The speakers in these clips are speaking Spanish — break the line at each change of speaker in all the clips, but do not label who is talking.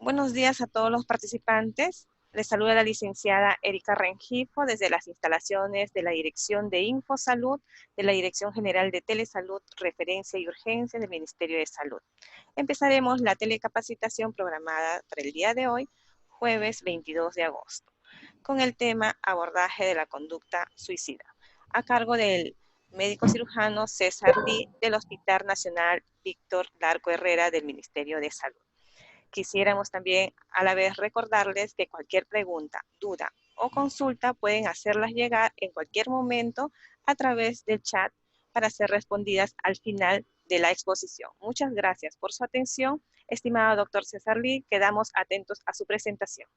Buenos días a todos los participantes. Les saluda la licenciada Erika Rengifo desde las instalaciones de la Dirección de Infosalud, de la Dirección General de Telesalud, Referencia y Urgencia del Ministerio de Salud. Empezaremos la telecapacitación programada para el día de hoy, jueves 22 de agosto, con el tema abordaje de la conducta suicida, a cargo del médico cirujano César Lee del Hospital Nacional Víctor Larco Herrera del Ministerio de Salud. Quisiéramos también a la vez recordarles que cualquier pregunta, duda o consulta pueden hacerlas llegar en cualquier momento a través del chat para ser respondidas al final de la exposición. Muchas gracias por su atención. Estimado doctor César Lee, quedamos atentos a su presentación.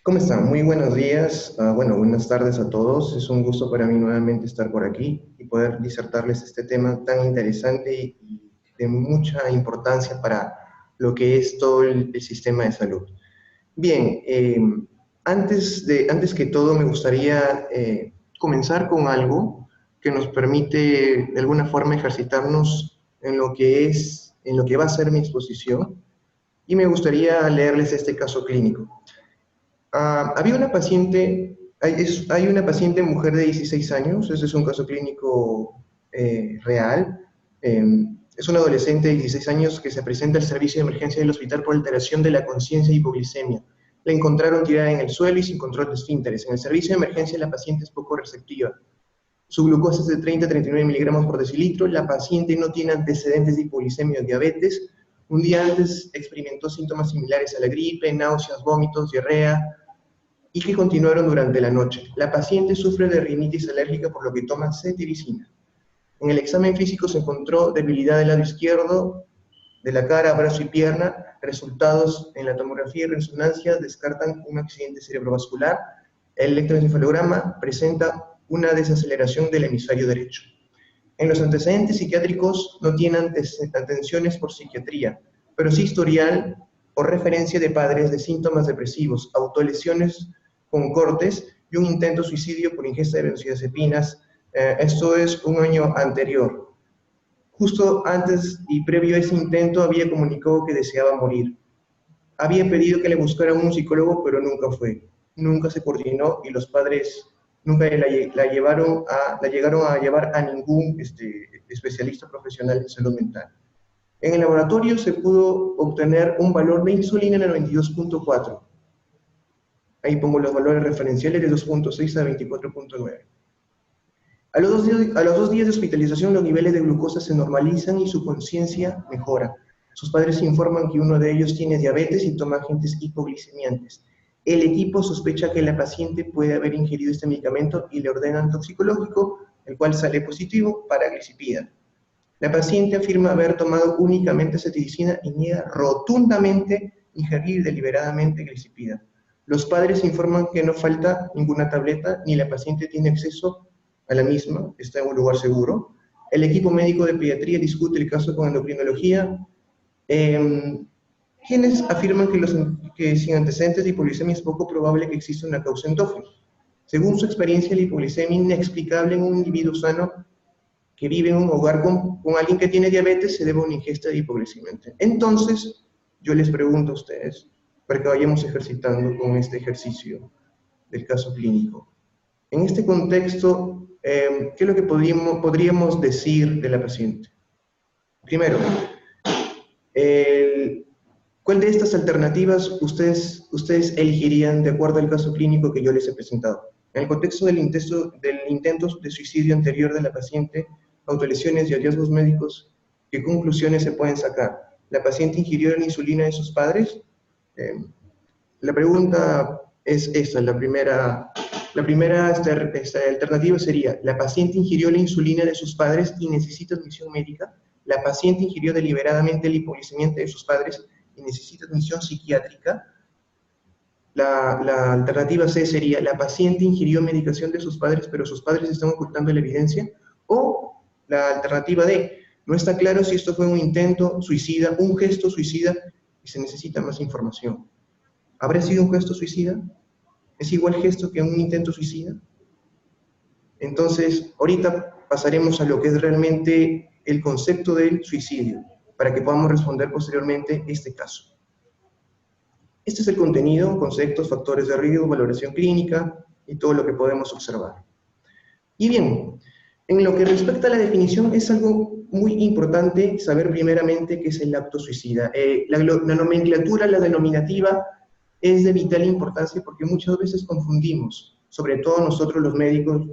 ¿Cómo están? Muy buenos días, buenas tardes a todos. Es un gusto para mí nuevamente estar por aquí y poder disertarles este tema tan interesante y de mucha importancia para lo que es todo el sistema de salud. Bien, antes que todo me gustaría comenzar con algo que nos permite de alguna forma ejercitarnos en lo que va a ser mi exposición, y me gustaría leerles este caso clínico. Había una paciente, hay una paciente mujer de 16 años, ese es un caso clínico real. Es una adolescente de 16 años que se presenta al servicio de emergencia del hospital por alteración de la conciencia y hipoglicemia. La encontraron tirada en el suelo y sin control de esfínteres. En el servicio de emergencia la paciente es poco receptiva. Su glucosa es de 30 a 39 miligramos por decilitro. La paciente no tiene antecedentes de hipoglicemia o diabetes. Un día antes experimentó síntomas similares a la gripe, náuseas, vómitos, diarrea, y que continuaron durante la noche. La paciente sufre de rinitis alérgica por lo que toma cetiricina. En el examen físico se encontró debilidad del lado izquierdo, de la cara, brazo y pierna. Resultados en la tomografía y resonancia descartan un accidente cerebrovascular. El electroencefalograma presenta una desaceleración del hemisferio derecho. En los antecedentes psiquiátricos no tienen atenciones por psiquiatría, pero sí historial o referencia de padres de síntomas depresivos, autolesiones con cortes y un intento suicidio por ingesta de benzodiazepinas. Esto es un año anterior. Justo antes y previo a ese intento había comunicado que deseaba morir. Había pedido que le buscaran un psicólogo, pero nunca fue. Nunca se coordinó y los padres nunca la llegaron a llevar a ningún especialista profesional en salud mental. En el laboratorio se pudo obtener un valor de insulina de 92.4. Ahí pongo los valores referenciales de 2.6 a 24.9. A los 2 días de hospitalización, los niveles de glucosa se normalizan y su conciencia mejora. Sus padres informan que uno de ellos tiene diabetes y toma agentes hipoglicemiantes. El equipo sospecha que la paciente puede haber ingerido este medicamento y le ordenan toxicológico, el cual sale positivo para glicipida. La paciente afirma haber tomado únicamente cetiricina y niega rotundamente ingerir deliberadamente glicipida. Los padres informan que no falta ninguna tableta ni la paciente tiene acceso a la misma, está en un lugar seguro. El equipo médico de pediatría discute el caso con endocrinología. Quienes afirman que sin antecedentes de hipoglicemia es poco probable que exista una causa endógena. Según su experiencia, la hipoglicemia inexplicable en un individuo sano que vive en un hogar con alguien que tiene diabetes se debe a una ingesta de hipoglicemiante. Entonces, yo les pregunto a ustedes, para que vayamos ejercitando con este ejercicio del caso clínico. En este contexto, ¿qué es lo que podríamos decir de la paciente? Primero, ¿cuál de estas alternativas ustedes elegirían de acuerdo al caso clínico que yo les he presentado? En el contexto del intento de suicidio anterior de la paciente, autolesiones y hallazgos médicos, ¿qué conclusiones se pueden sacar? ¿La paciente ingirió la insulina de sus padres? La pregunta es esta, la primera alternativa sería, ¿la paciente ingirió la insulina de sus padres y necesita admisión médica? ¿La paciente ingirió deliberadamente el hipoglicemiante de sus padres y necesita admisión psiquiátrica? La alternativa C sería, ¿la paciente ingirió medicación de sus padres, pero sus padres están ocultando la evidencia? O la alternativa D, no está claro si esto fue un intento suicida, un gesto suicida, y se necesita más información. ¿Habrá sido un gesto suicida? ¿Es igual gesto que un intento suicida? Entonces, ahorita pasaremos a lo que es realmente el concepto del suicidio, para que podamos responder posteriormente este caso. Este es el contenido, conceptos, factores de riesgo, valoración clínica y todo lo que podemos observar. Y bien, en lo que respecta a la definición, es algo muy importante saber primeramente qué es el acto suicida. La nomenclatura, la denominativa, es de vital importancia porque muchas veces confundimos, sobre todo nosotros los médicos,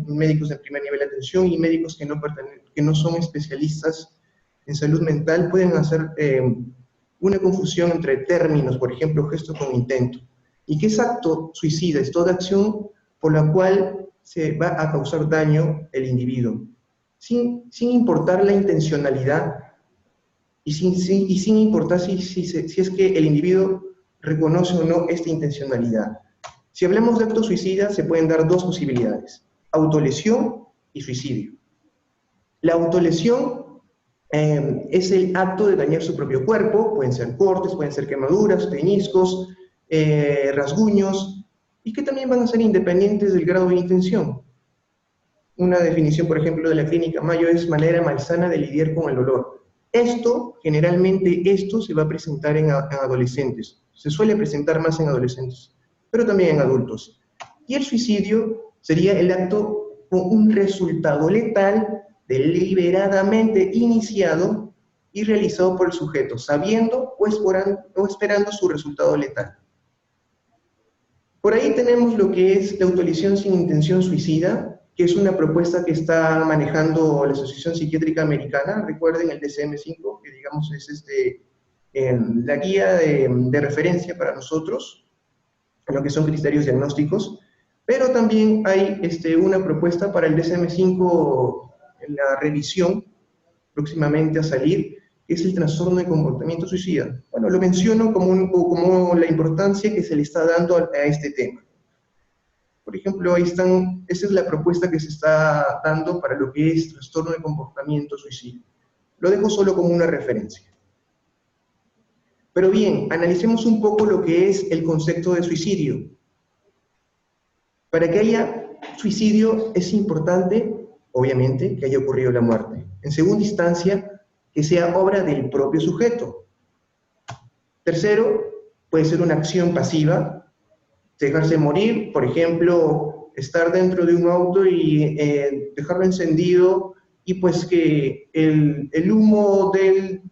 médicos de primer nivel de atención y médicos que no son especialistas en salud mental, pueden hacer una confusión entre términos, por ejemplo, gesto con intento. ¿Y qué es acto suicida? Es toda acción por la cual se va a causar daño el individuo, sin importar la intencionalidad y sin importar si es que el individuo reconoce o no esta intencionalidad. Si hablamos de acto suicida, se pueden dar dos posibilidades: autolesión y suicidio. La autolesión es el acto de dañar su propio cuerpo, pueden ser cortes, pueden ser quemaduras, peñiscos, rasguños, y que también van a ser independientes del grado de intención. Una definición, por ejemplo, de la clínica Mayo es manera malsana de lidiar con el dolor. Generalmente esto se va a presentar en adolescentes, se suele presentar más en adolescentes, pero también en adultos. Y el suicidio sería el acto con un resultado letal deliberadamente iniciado y realizado por el sujeto, sabiendo o esperando su resultado letal. Por ahí tenemos lo que es la autolesión sin intención suicida, que es una propuesta que está manejando la Asociación Psiquiátrica Americana. Recuerden el DSM-5, que digamos es la guía de referencia para nosotros, en lo que son criterios diagnósticos, pero también hay una propuesta para el DSM-5 en la revisión próximamente a salir, que es el trastorno de comportamiento suicida. Bueno, lo menciono como la importancia que se le está dando a este tema. Por ejemplo, ahí están, esa es la propuesta que se está dando para lo que es trastorno de comportamiento suicida. Lo dejo solo como una referencia. Pero bien, analicemos un poco lo que es el concepto de suicidio. Para que haya suicidio es importante, obviamente, que haya ocurrido la muerte. En segunda instancia, que sea obra del propio sujeto. Tercero, puede ser una acción pasiva, dejarse morir, por ejemplo, estar dentro de un auto y dejarlo encendido y pues que el humo del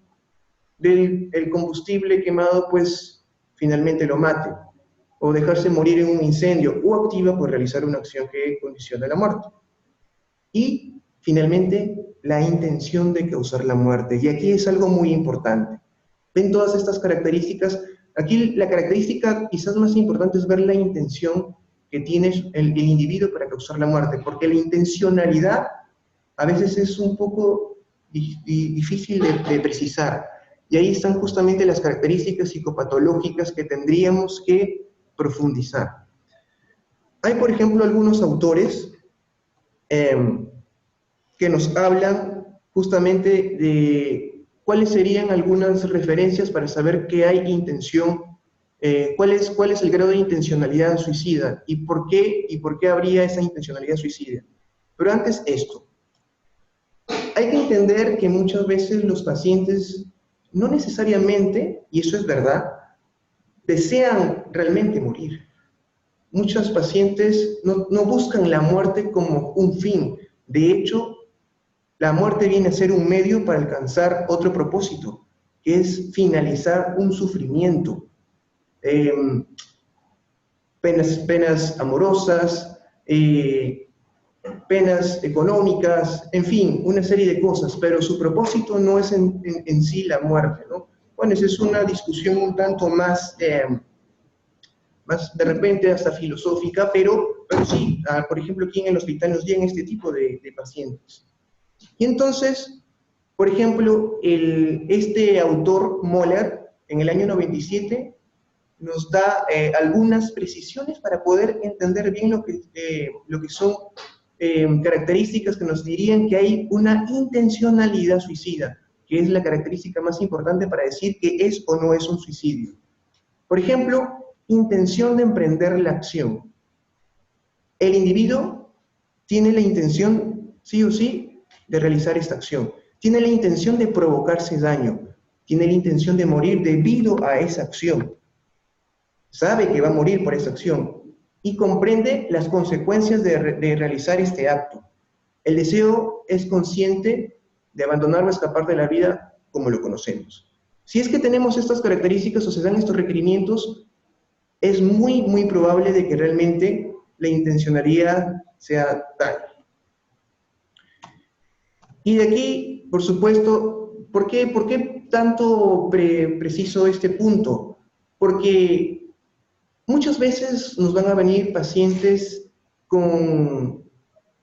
combustible quemado pues finalmente lo mate, o dejarse morir en un incendio, o activa por realizar una acción que condiciona la muerte. Y finalmente, la intención de causar la muerte, y aquí es algo muy importante. ¿Ven todas estas características? Aquí la característica quizás más importante es ver la intención que tiene el individuo para causar la muerte, porque la intencionalidad a veces es un poco difícil de precisar, y ahí están justamente las características psicopatológicas que tendríamos que profundizar. Hay, por ejemplo, algunos autores que nos hablan justamente de cuáles serían algunas referencias para saber que hay intención, cuál es el grado de intencionalidad suicida y por qué habría esa intencionalidad suicida. Pero antes esto, hay que entender que muchas veces los pacientes no necesariamente, y eso es verdad, desean realmente morir. Muchos pacientes no buscan la muerte como un fin. De hecho, la muerte viene a ser un medio para alcanzar otro propósito, que es finalizar un sufrimiento. Penas amorosas, penas económicas, en fin, una serie de cosas, pero su propósito no es en sí la muerte, ¿no? Bueno, esa es una discusión un tanto más de repente hasta filosófica, pero sí, por ejemplo, aquí en el hospital nos llegan este tipo de pacientes. Y entonces, por ejemplo, este autor, Moller, en el año 97, nos da algunas precisiones para poder entender bien lo que son características que nos dirían que hay una intencionalidad suicida, que es la característica más importante para decir que es o no es un suicidio. Por ejemplo, intención de emprender la acción. El individuo tiene la intención, sí o sí, de realizar esta acción. Tiene la intención de provocarse daño. Tiene la intención de morir debido a esa acción. sabe que va a morir por esa acción y comprende las consecuencias de realizar este acto. El deseo es consciente de abandonar o escapar de la vida como lo conocemos. Si es que tenemos estas características o se dan estos requerimientos, es muy probable de que realmente la intencionalidad sea tal. Y de aquí, por supuesto, ¿por qué tanto preciso este punto? Porque muchas veces nos van a venir pacientes con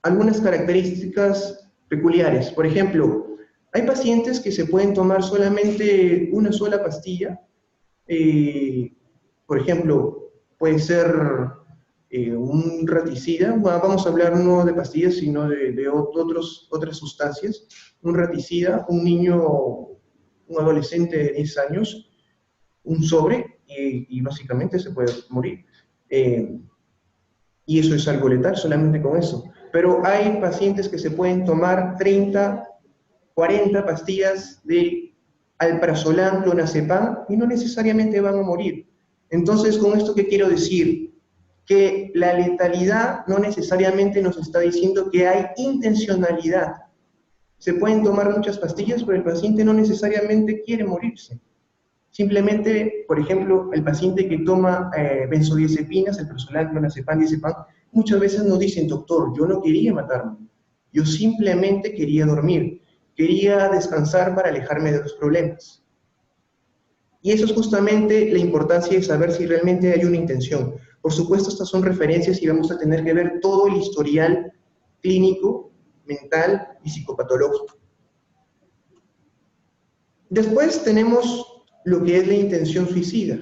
algunas características peculiares. Por ejemplo, hay pacientes que se pueden tomar solamente una sola pastilla. Por ejemplo, puede ser un raticida. Vamos a hablar no de pastillas, sino de otras sustancias. Un raticida, un niño, un adolescente de 10 años, un sobre, y básicamente se puede morir. Y eso es algo letal, solamente con eso. Pero hay pacientes que se pueden tomar 30, 40 pastillas de alprazolam, clonazepam, y no necesariamente van a morir. Entonces, ¿con esto qué quiero decir? Que la letalidad no necesariamente nos está diciendo que hay intencionalidad. Se pueden tomar muchas pastillas, pero el paciente no necesariamente quiere morirse. Simplemente, por ejemplo, el paciente que toma benzodiazepinas, el alprazolam, clonazepam, diazepam, muchas veces nos dicen, doctor, yo no quería matarme, yo simplemente quería dormir, quería descansar para alejarme de los problemas. Y eso es justamente la importancia de saber si realmente hay una intención. Por supuesto, estas son referencias y vamos a tener que ver todo el historial clínico, mental y psicopatológico. Después tenemos lo que es la intención suicida.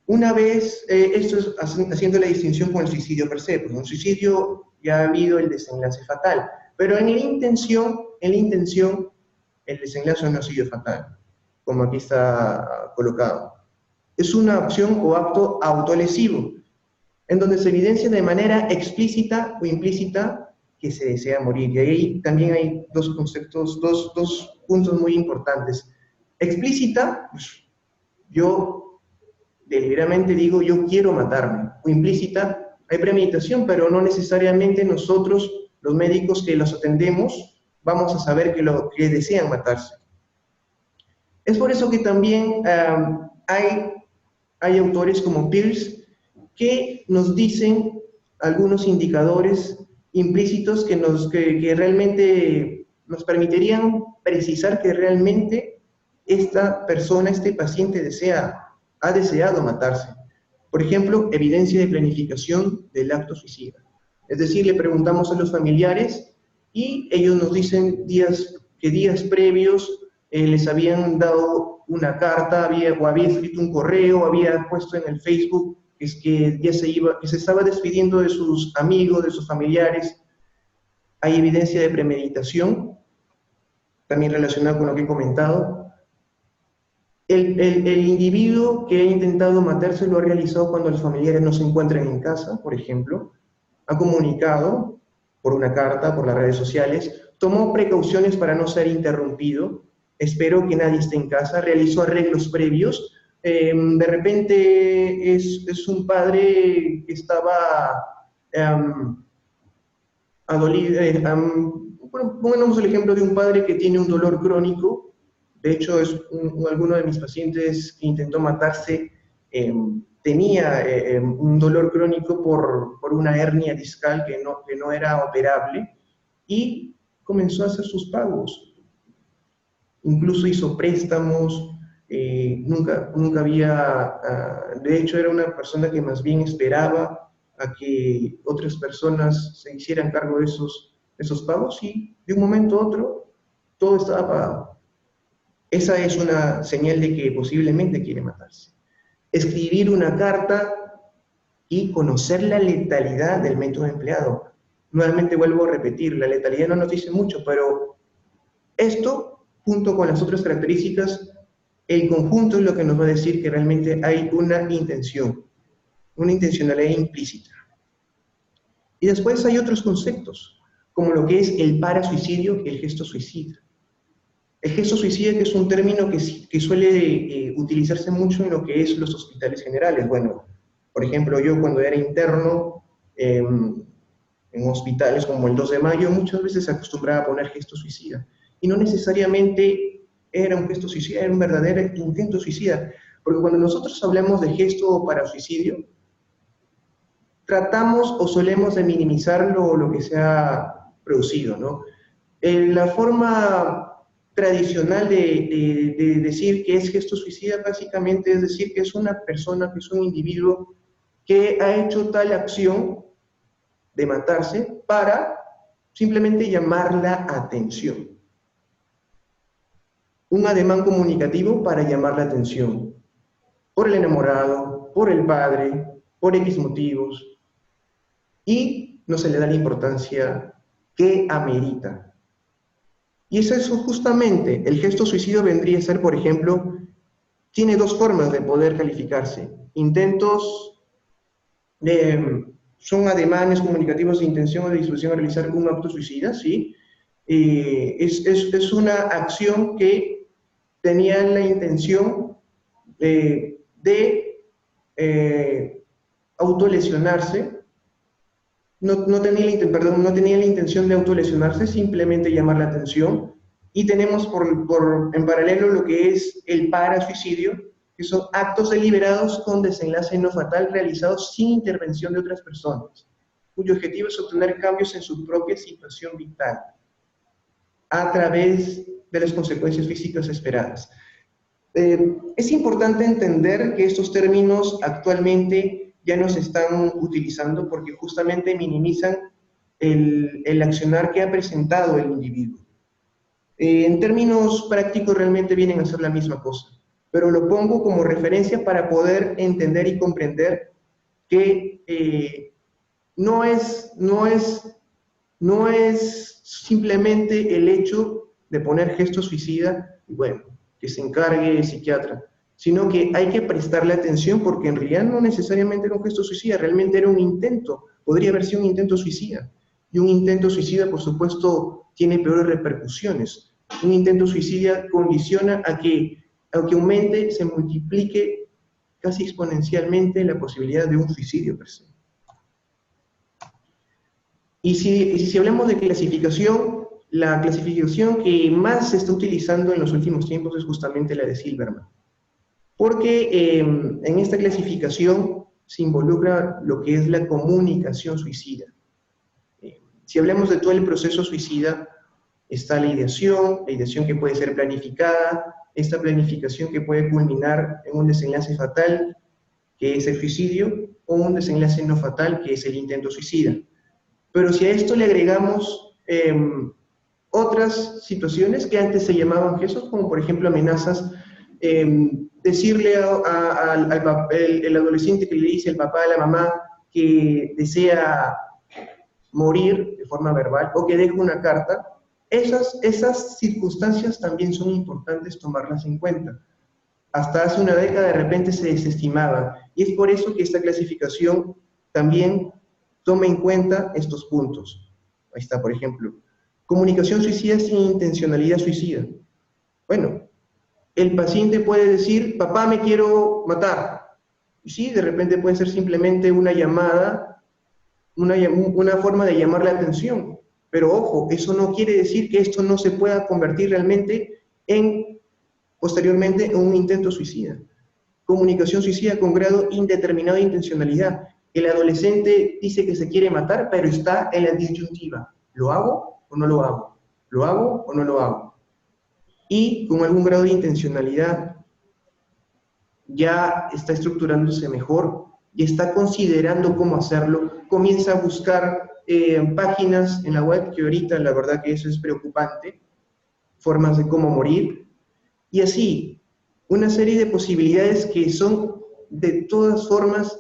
Una vez, esto es haciendo la distinción con el suicidio per se, pues en un suicidio ya ha habido el desenlace fatal, pero en la intención el desenlace no ha sido fatal, como aquí está colocado. Es una opción o acto autolesivo, en donde se evidencia de manera explícita o implícita que se desea morir. Y ahí también hay dos conceptos, dos puntos muy importantes. Explícita, pues, yo deliberadamente digo, yo quiero matarme. O implícita, hay premeditación, pero no necesariamente nosotros, los médicos que los atendemos, vamos a saber que desean matarse. Es por eso que también hay autores como Peirce que nos dicen algunos indicadores implícitos que realmente nos permitirían precisar que realmente esta persona, este paciente ha deseado matarse. Por ejemplo, evidencia de planificación del acto suicida. Es decir, le preguntamos a los familiares y ellos nos dicen que días previos les habían dado una carta, o había escrito un correo, había puesto en el Facebook que se estaba despidiendo de sus amigos, de sus familiares. Hay evidencia de premeditación, también relacionada con lo que he comentado. El individuo que ha intentado matarse lo ha realizado cuando los familiares no se encuentran en casa, por ejemplo. Ha comunicado por una carta, por las redes sociales, tomó precauciones para no ser interrumpido, esperó que nadie esté en casa, realizó arreglos previos. De repente es un padre que estaba adolido. Pongamos el ejemplo de un padre que tiene un dolor crónico. De hecho, alguno de mis pacientes que intentó matarse tenía un dolor crónico por una hernia discal que no era operable y comenzó a hacer sus pagos. Incluso hizo préstamos, nunca había, de hecho era una persona que más bien esperaba a que otras personas se hicieran cargo de esos pagos y de un momento a otro todo estaba pagado. Esa es una señal de que posiblemente quiere matarse. Escribir una carta y conocer la letalidad del método empleado. Nuevamente vuelvo a repetir, la letalidad no nos dice mucho, pero esto, junto con las otras características, el conjunto es lo que nos va a decir que realmente hay una intención, una intencionalidad implícita. Y después hay otros conceptos, como lo que es el parasuicidio y el gesto suicida. El gesto suicida, que es un término que suele utilizarse mucho en lo que es los hospitales generales. Bueno, Por ejemplo, yo cuando era interno en hospitales como el 2 de Mayo, muchas veces se acostumbraba a poner gesto suicida. Y no necesariamente era un gesto suicida, era un verdadero intento suicida. Porque cuando nosotros hablamos de gesto para suicidio, tratamos o solemos de minimizar lo que se ha producido, ¿no? La forma tradicional de decir que es gesto suicida básicamente es decir que es una persona, que es un individuo que ha hecho tal acción de matarse para simplemente llamar la atención. Un ademán comunicativo para llamar la atención. Por el enamorado, por el padre, por X motivos. Y no se le da la importancia que amerita. Y es eso justamente, el gesto suicidio vendría a ser, por ejemplo, tiene dos formas de poder calificarse. Intentos son ademanes comunicativos de intención o de disposición a realizar un acto suicida, ¿sí? Es una acción que tenía la intención de autolesionarse. No tenía la intención de autolesionarse, simplemente llamar la atención. Y tenemos en paralelo lo que es el parasuicidio, que son actos deliberados con desenlace no fatal realizados sin intervención de otras personas, cuyo objetivo es obtener cambios en su propia situación vital a través de las consecuencias físicas esperadas. Es importante entender que estos términos actualmente ya no se están utilizando porque justamente minimizan el accionar que ha presentado el individuo. En términos prácticos realmente vienen a ser la misma cosa, pero lo pongo como referencia para poder entender y comprender que no es simplemente el hecho de poner gesto suicida y bueno, que se encargue el psiquiatra, sino que hay que prestarle atención porque en realidad no necesariamente era un gesto suicida, realmente era un intento, podría haber sido un intento suicida. Y un intento suicida, por supuesto, tiene peores repercusiones. Un intento suicida condiciona a que, aunque aumente, se multiplique casi exponencialmente la posibilidad de un suicidio per se. Y si hablamos de clasificación, la clasificación que más se está utilizando en los últimos tiempos es justamente la de Silberman. Porque en esta clasificación se involucra lo que es la comunicación suicida. Si hablamos de todo el proceso suicida, está la ideación que puede ser planificada, esta planificación que puede culminar en un desenlace fatal, que es el suicidio, o un desenlace no fatal, que es el intento suicida. Pero si a esto le agregamos otras situaciones que antes se llamaban gestos, como por ejemplo amenazas, decirle al adolescente que le dice al papá, a la mamá, que desea morir de forma verbal o que deje una carta, esas circunstancias también son importantes tomarlas en cuenta. Hasta hace una década de repente se desestimaba, y es por eso que esta clasificación también toma en cuenta estos puntos. Ahí está, por ejemplo, comunicación suicida sin intencionalidad suicida. Bueno, el paciente puede decir, papá, me quiero matar. Y sí, de repente puede ser simplemente una llamada, una forma de llamar la atención. Pero ojo, eso no quiere decir que esto no se pueda convertir realmente posteriormente en un intento suicida. Comunicación suicida con grado indeterminado de intencionalidad. El adolescente dice que se quiere matar, pero está en la disyuntiva. ¿Lo hago o no lo hago? ¿Lo hago o no lo hago? Y con algún grado de intencionalidad ya está estructurándose mejor, y está considerando cómo hacerlo, comienza a buscar páginas en la web, que ahorita la verdad que eso es preocupante, formas de cómo morir, y así, una serie de posibilidades que son de todas formas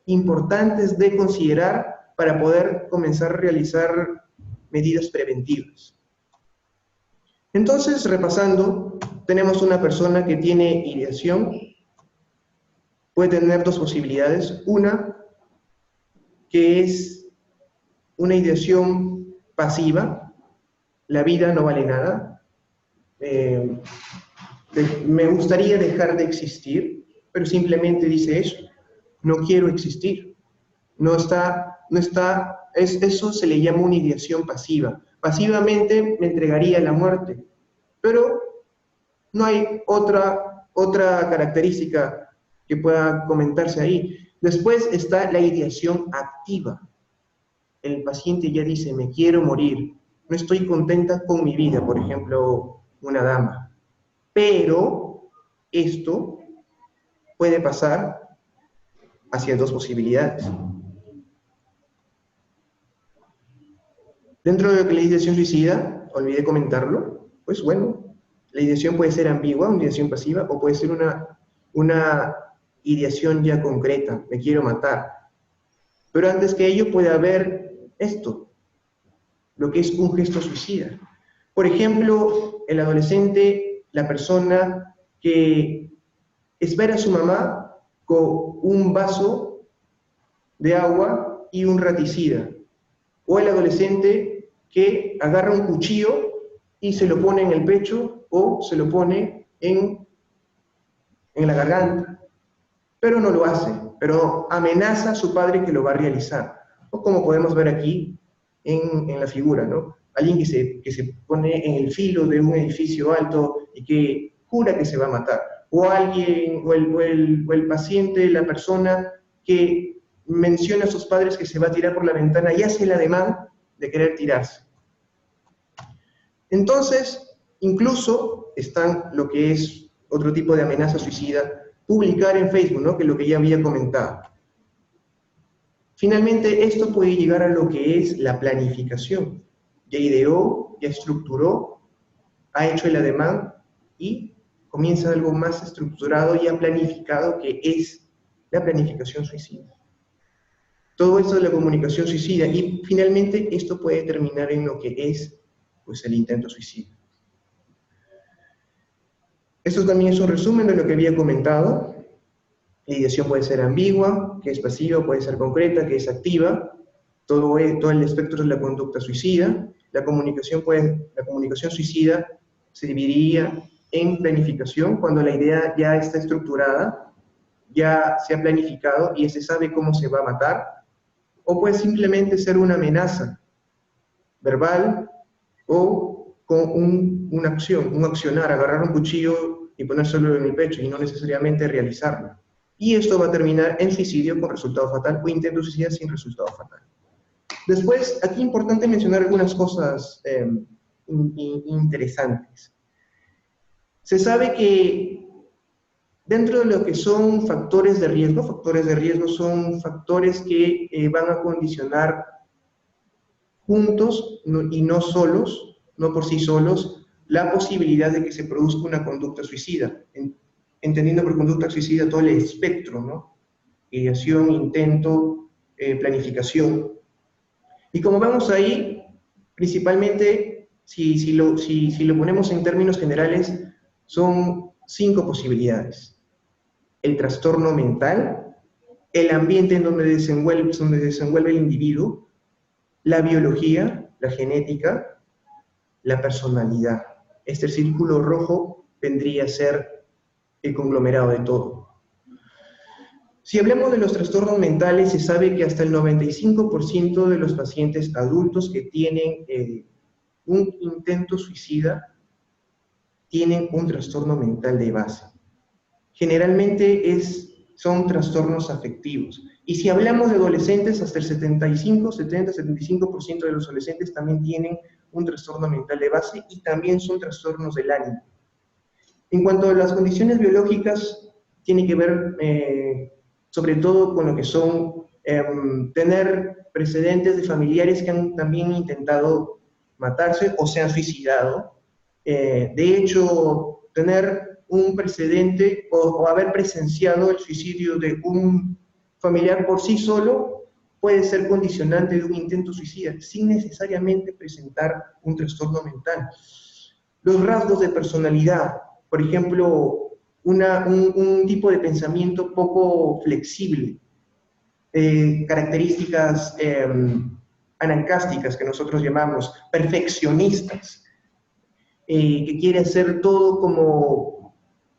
importantes de considerar para poder comenzar a realizar medidas preventivas. Entonces, repasando, tenemos una persona que tiene ideación, puede tener dos posibilidades. Una, que es una ideación pasiva, la vida no vale nada, me gustaría dejar de existir, pero simplemente dice eso. no quiero existir. Eso se le llama una ideación pasiva. Pasivamente me entregaría a la muerte, pero no hay otra característica que pueda comentarse ahí. Después está la ideación activa. El paciente ya dice, me quiero morir, no estoy contenta con mi vida, por ejemplo, una dama. Pero esto puede pasar hacia dos posibilidades. Dentro de lo que la ideación suicida, olvidé comentarlo, pues bueno, la ideación puede ser ambigua, una ideación pasiva, o puede ser una ideación ya concreta, me quiero matar. Pero antes que ello puede haber esto, lo que es un gesto suicida. Por ejemplo, el adolescente, la persona que espera a su mamá con un vaso de agua y un raticida. O el adolescente que agarra un cuchillo y se lo pone en el pecho o se lo pone en la garganta. Pero no lo hace, pero amenaza a su padre que lo va a realizar. O como podemos ver aquí en la figura, ¿no? Alguien que se pone en el filo de un edificio alto y que jura que se va a matar. O alguien, o el paciente, la persona que menciona a sus padres que se va a tirar por la ventana y hace el ademán de querer tirarse. Entonces, incluso están lo que es otro tipo de amenaza suicida, publicar en Facebook, ¿no? Que es lo que ya había comentado. Finalmente, esto puede llegar a lo que es la planificación. Ya ideó, ya estructuró, ha hecho el ademán y comienza algo más estructurado y ha planificado, que es la planificación suicida. Todo esto es la comunicación suicida y finalmente esto puede terminar en lo que es, pues, el intento suicida. Esto también es un resumen de lo que había comentado. La ideación puede ser ambigua, que es pasiva, puede ser concreta, que es activa. Todo el espectro de la conducta suicida. La comunicación suicida se dividiría en planificación, cuando la idea ya está estructurada, ya se ha planificado y se sabe cómo se va a matar. O puede simplemente ser una amenaza verbal o con una acción, un accionar, agarrar un cuchillo y ponérselo en el pecho y no necesariamente realizarlo. Y esto va a terminar en suicidio con resultado fatal o intento suicida sin resultado fatal. Después, aquí es importante mencionar algunas cosas interesantes. Se sabe que dentro de lo que son factores de riesgo son factores que van a condicionar juntos y no solos, no por sí solos, la posibilidad de que se produzca una conducta suicida, entendiendo por conducta suicida todo el espectro, ¿no? Ideación, intento, planificación. Y como vemos ahí, principalmente, si lo ponemos en términos generales, son 5 posibilidades. El trastorno mental, el ambiente en donde desenvuelve el individuo, la biología, la genética, la personalidad. Este círculo rojo vendría a ser el conglomerado de todo. Si hablamos de los trastornos mentales, se sabe que hasta el 95% de los pacientes adultos que tienen un intento suicida tienen un trastorno mental de base. Generalmente son trastornos afectivos. Y si hablamos de adolescentes, hasta el 75% de los adolescentes también tienen un trastorno mental de base y también son trastornos del ánimo. En cuanto a las condiciones biológicas, tiene que ver sobre todo con lo que son tener precedentes de familiares que han también intentado matarse o se han suicidado. De hecho, tener un precedente o haber presenciado el suicidio de un familiar por sí solo puede ser condicionante de un intento suicida, sin necesariamente presentar un trastorno mental. Los rasgos de personalidad, por ejemplo, un tipo de pensamiento poco flexible, características anancásticas que nosotros llamamos, perfeccionistas, que quiere hacer todo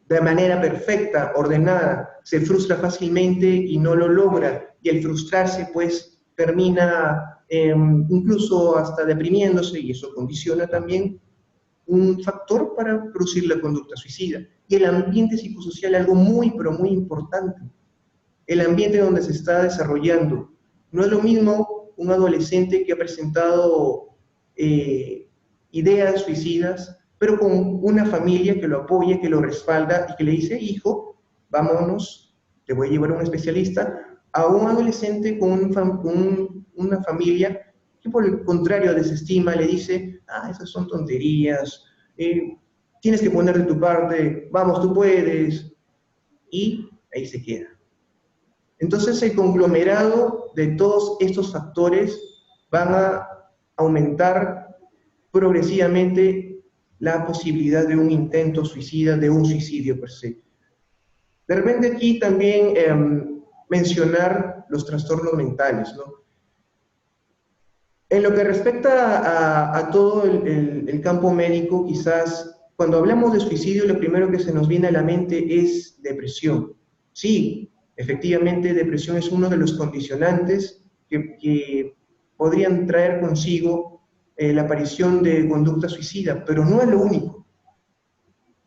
de manera perfecta, ordenada, se frustra fácilmente y no lo logra, y al frustrarse pues termina incluso hasta deprimiéndose, y eso condiciona también un factor para producir la conducta suicida. Y el ambiente psicosocial, algo muy, pero muy importante, el ambiente donde se está desarrollando. No es lo mismo un adolescente que ha presentado ideas suicidas, pero con una familia que lo apoya, que lo respalda y que le dice, hijo, vámonos, te voy a llevar a un especialista, a un adolescente con una familia que por el contrario desestima, le dice, esas son tonterías, tienes que poner de tu parte, vamos, tú puedes, y ahí se queda. Entonces el conglomerado de todos estos factores van a aumentar progresivamente la posibilidad de un intento suicida, de un suicidio per se. De repente aquí también mencionar los trastornos mentales, ¿no? En lo que respecta a todo el campo médico, quizás cuando hablamos de suicidio, lo primero que se nos viene a la mente es depresión. Sí, efectivamente, depresión es uno de los condicionantes que podrían traer consigo la aparición de conducta suicida, pero no es lo único.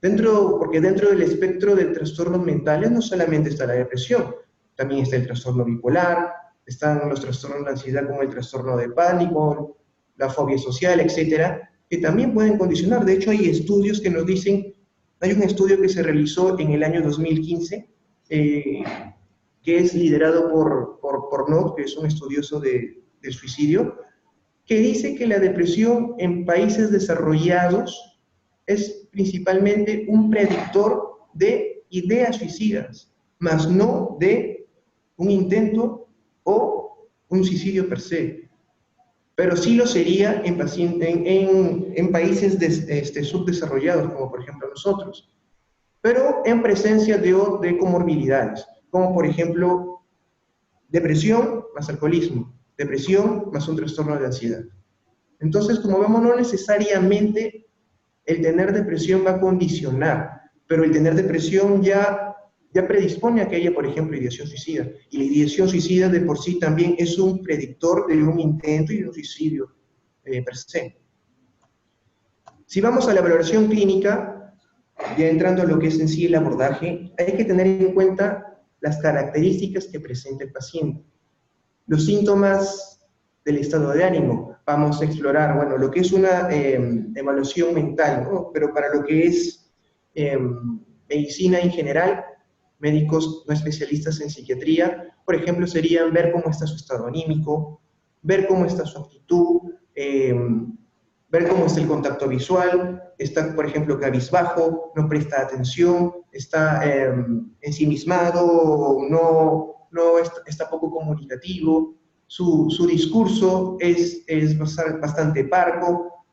Porque dentro del espectro de trastornos mentales no solamente está la depresión, también está el trastorno bipolar, están los trastornos de ansiedad como el trastorno de pánico, la fobia social, etcétera, que también pueden condicionar. De hecho, hay estudios que nos dicen, hay un estudio que se realizó en el año 2015, que es liderado por Knott, que es un estudioso del suicidio, que dice que la depresión en países desarrollados es principalmente un predictor de ideas suicidas, más no de un intento o un suicidio per se. Pero sí lo sería en países subdesarrollados, como por ejemplo nosotros, pero en presencia de comorbilidades, como por ejemplo depresión más alcoholismo, depresión más un trastorno de ansiedad. Entonces, como vemos, no necesariamente el tener depresión va a condicionar, pero el tener depresión ya predispone a que haya, por ejemplo, ideación suicida. Y la ideación suicida de por sí también es un predictor de un intento y de un suicidio per se. Si vamos a la valoración clínica, ya entrando a lo que es en sí el abordaje, hay que tener en cuenta las características que presenta el paciente. Los síntomas del estado de ánimo. Vamos a explorar, bueno, lo que es una evaluación mental, ¿no? Pero para lo que es medicina en general, médicos no especialistas en psiquiatría, por ejemplo, serían ver cómo está su estado anímico, ver cómo está su actitud, ver cómo está el contacto visual, está, por ejemplo, cabizbajo, no presta atención, está ensimismado, está poco comunicativo, su discurso es bastante parco,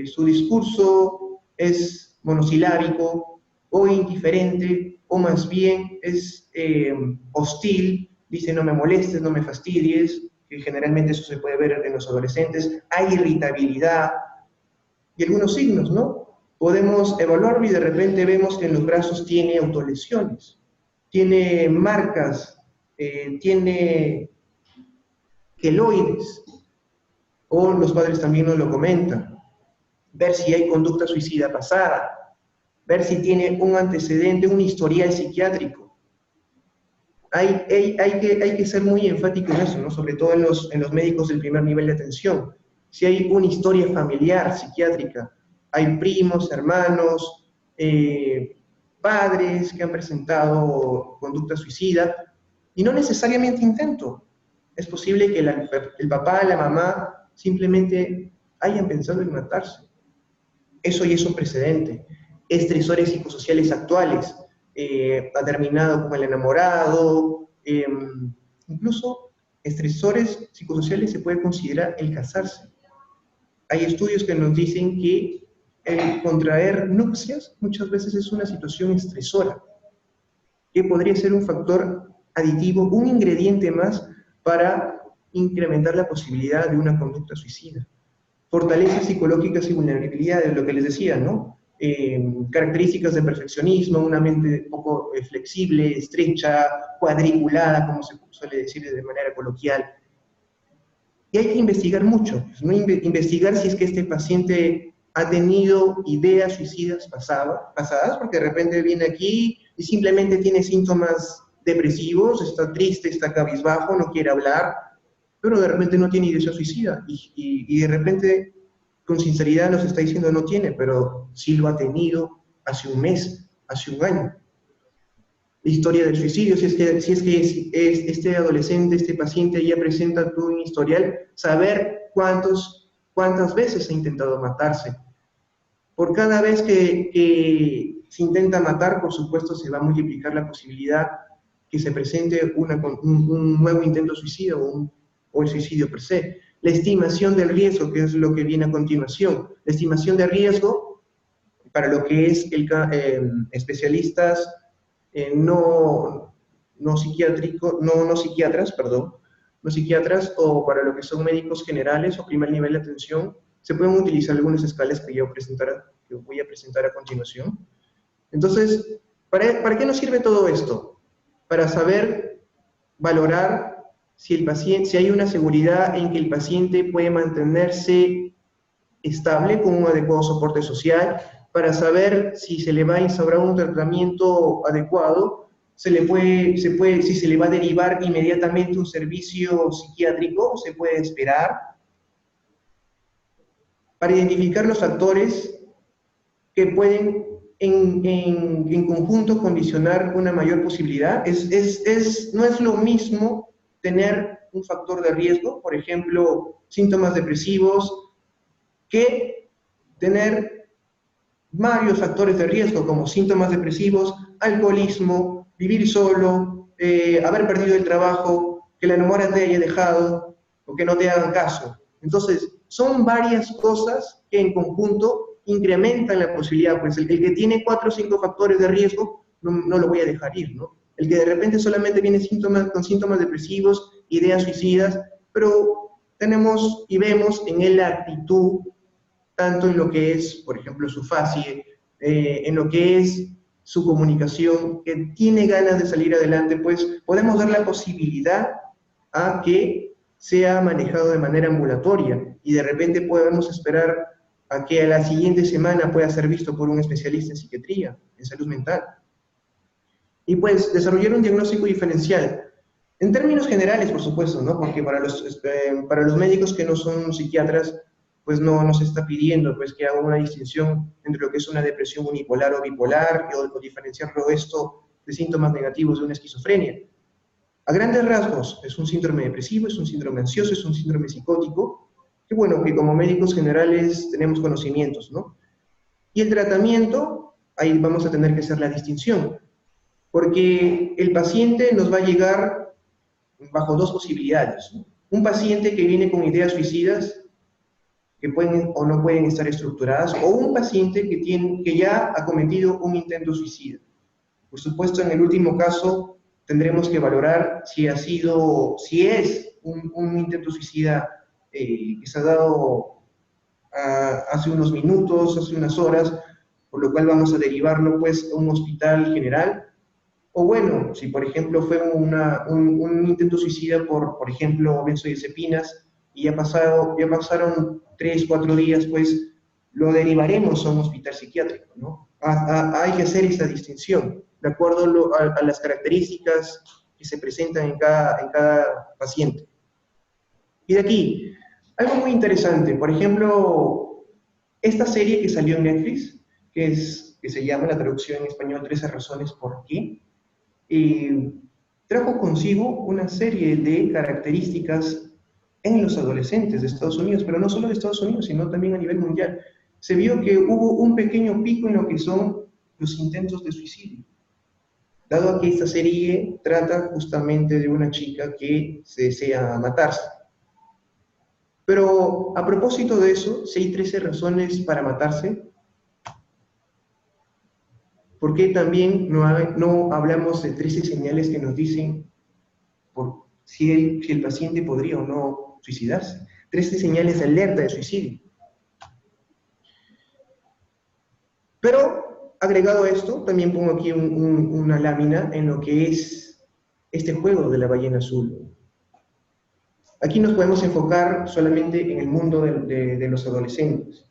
su discurso es monosilábico o indiferente, o más bien es hostil, dice no me molestes, no me fastidies, que generalmente eso se puede ver en los adolescentes, hay irritabilidad y algunos signos, ¿no? Podemos evaluarlo y de repente vemos que en los brazos tiene autolesiones, tiene marcas, tiene queloides, o los padres también nos lo comentan, ver si hay conducta suicida pasada, ver si tiene un antecedente, un historial psiquiátrico. Hay que ser muy enfático en eso, ¿no? Sobre todo en los médicos del primer nivel de atención. Si hay una historia familiar psiquiátrica, hay primos, hermanos, padres que han presentado conducta suicida, y no necesariamente intento. Es posible que el papá, la mamá, simplemente hayan pensado en matarse. Eso ya es un precedente. Estresores psicosociales actuales, ha terminado con el enamorado, incluso estresores psicosociales se puede considerar el casarse. Hay estudios que nos dicen que el contraer nupcias muchas veces es una situación estresora, que podría ser un factor aditivo, un ingrediente más para incrementar la posibilidad de una conducta suicida. Fortalezas psicológicas y vulnerabilidades, lo que les decía, ¿no? características de perfeccionismo, una mente poco flexible, estrecha, cuadriculada, como se suele decir de manera coloquial. Y hay que investigar mucho, ¿no? Investigar si es que este paciente ha tenido ideas suicidas pasadas, porque de repente viene aquí y simplemente tiene síntomas depresivos, está triste, está cabizbajo, no quiere hablar, pero de repente no tiene ideación suicida, y de repente con sinceridad nos está diciendo no tiene, pero sí lo ha tenido hace un mes, hace un año. La historia del suicidio, si es que este adolescente, este paciente ya presenta todo un historial, saber cuántas veces ha intentado matarse. Por cada vez que se intenta matar, por supuesto, se va a multiplicar la posibilidad que se presente un nuevo intento suicida o el suicidio per se. La estimación del riesgo, que es lo que viene a continuación. La estimación de riesgo, para lo que es especialistas no psiquiatras, o para lo que son médicos generales o primer nivel de atención, se pueden utilizar algunas escalas que voy a presentar a continuación. Entonces, ¿para qué nos sirve todo esto? Para saber valorar si hay una seguridad en que el paciente puede mantenerse estable con un adecuado soporte social, para saber si se le va a instaurar un tratamiento adecuado, si se le va a derivar inmediatamente un servicio psiquiátrico o se puede esperar, para identificar los factores que pueden en conjunto condicionar una mayor posibilidad. No es lo mismo tener un factor de riesgo, por ejemplo, síntomas depresivos, que tener varios factores de riesgo como síntomas depresivos, alcoholismo, vivir solo, haber perdido el trabajo, que la enamorada te haya dejado o que no te hagan caso. Entonces, son varias cosas que en conjunto incrementan la posibilidad. Pues el que tiene 4 o 5 factores de riesgo, no lo voy a dejar ir, ¿no? El que de repente solamente viene con síntomas depresivos, ideas suicidas, pero tenemos y vemos en él la actitud, tanto en lo que es, por ejemplo, su facie, en lo que es su comunicación, que tiene ganas de salir adelante, pues podemos dar la posibilidad a que sea manejado de manera ambulatoria y de repente podemos esperar a que a la siguiente semana pueda ser visto por un especialista en psiquiatría, en salud mental. Y pues desarrollar un diagnóstico diferencial. En términos generales, por supuesto, ¿no? Porque para los médicos que no son psiquiatras, pues no se está pidiendo pues, que haga una distinción entre lo que es una depresión unipolar o bipolar, o diferenciarlo esto de síntomas negativos de una esquizofrenia. A grandes rasgos, es un síndrome depresivo, es un síndrome ansioso, es un síndrome psicótico, que bueno, que como médicos generales tenemos conocimientos, ¿no? Y el tratamiento, ahí vamos a tener que hacer la distinción, porque el paciente nos va a llegar bajo 2 posibilidades, ¿no? Un paciente que viene con ideas suicidas, que pueden o no pueden estar estructuradas, o un paciente que ya ha cometido un intento suicida. Por supuesto, en el último caso, tendremos que valorar si es un intento suicida que se ha dado hace unos minutos, hace unas horas, por lo cual vamos a derivarlo pues a un hospital general. O bueno, si por ejemplo fue un intento suicida por ejemplo, benzodiazepinas, y ya pasaron 3, 4 días, pues lo derivaremos a un hospital psiquiátrico, ¿no? Hay que hacer esa distinción, de acuerdo a las características que se presentan en cada paciente. Y de aquí, algo muy interesante, por ejemplo, esta serie que salió en Netflix, que se llama, la traducción en español, 13 razones por qué, trajo consigo una serie de características en los adolescentes de Estados Unidos, pero no solo de Estados Unidos, sino también a nivel mundial. Se vio que hubo un pequeño pico en lo que son los intentos de suicidio, dado a que esta serie trata justamente de una chica que se desea matarse. Pero a propósito de eso, si hay 13 razones para matarse, ¿por qué también no hablamos de 13 señales que nos dicen si el paciente podría o no suicidarse? 13 señales de alerta de suicidio. Pero, agregado a esto, también pongo aquí una lámina en lo que es este juego de la ballena azul. Aquí nos podemos enfocar solamente en el mundo de los adolescentes.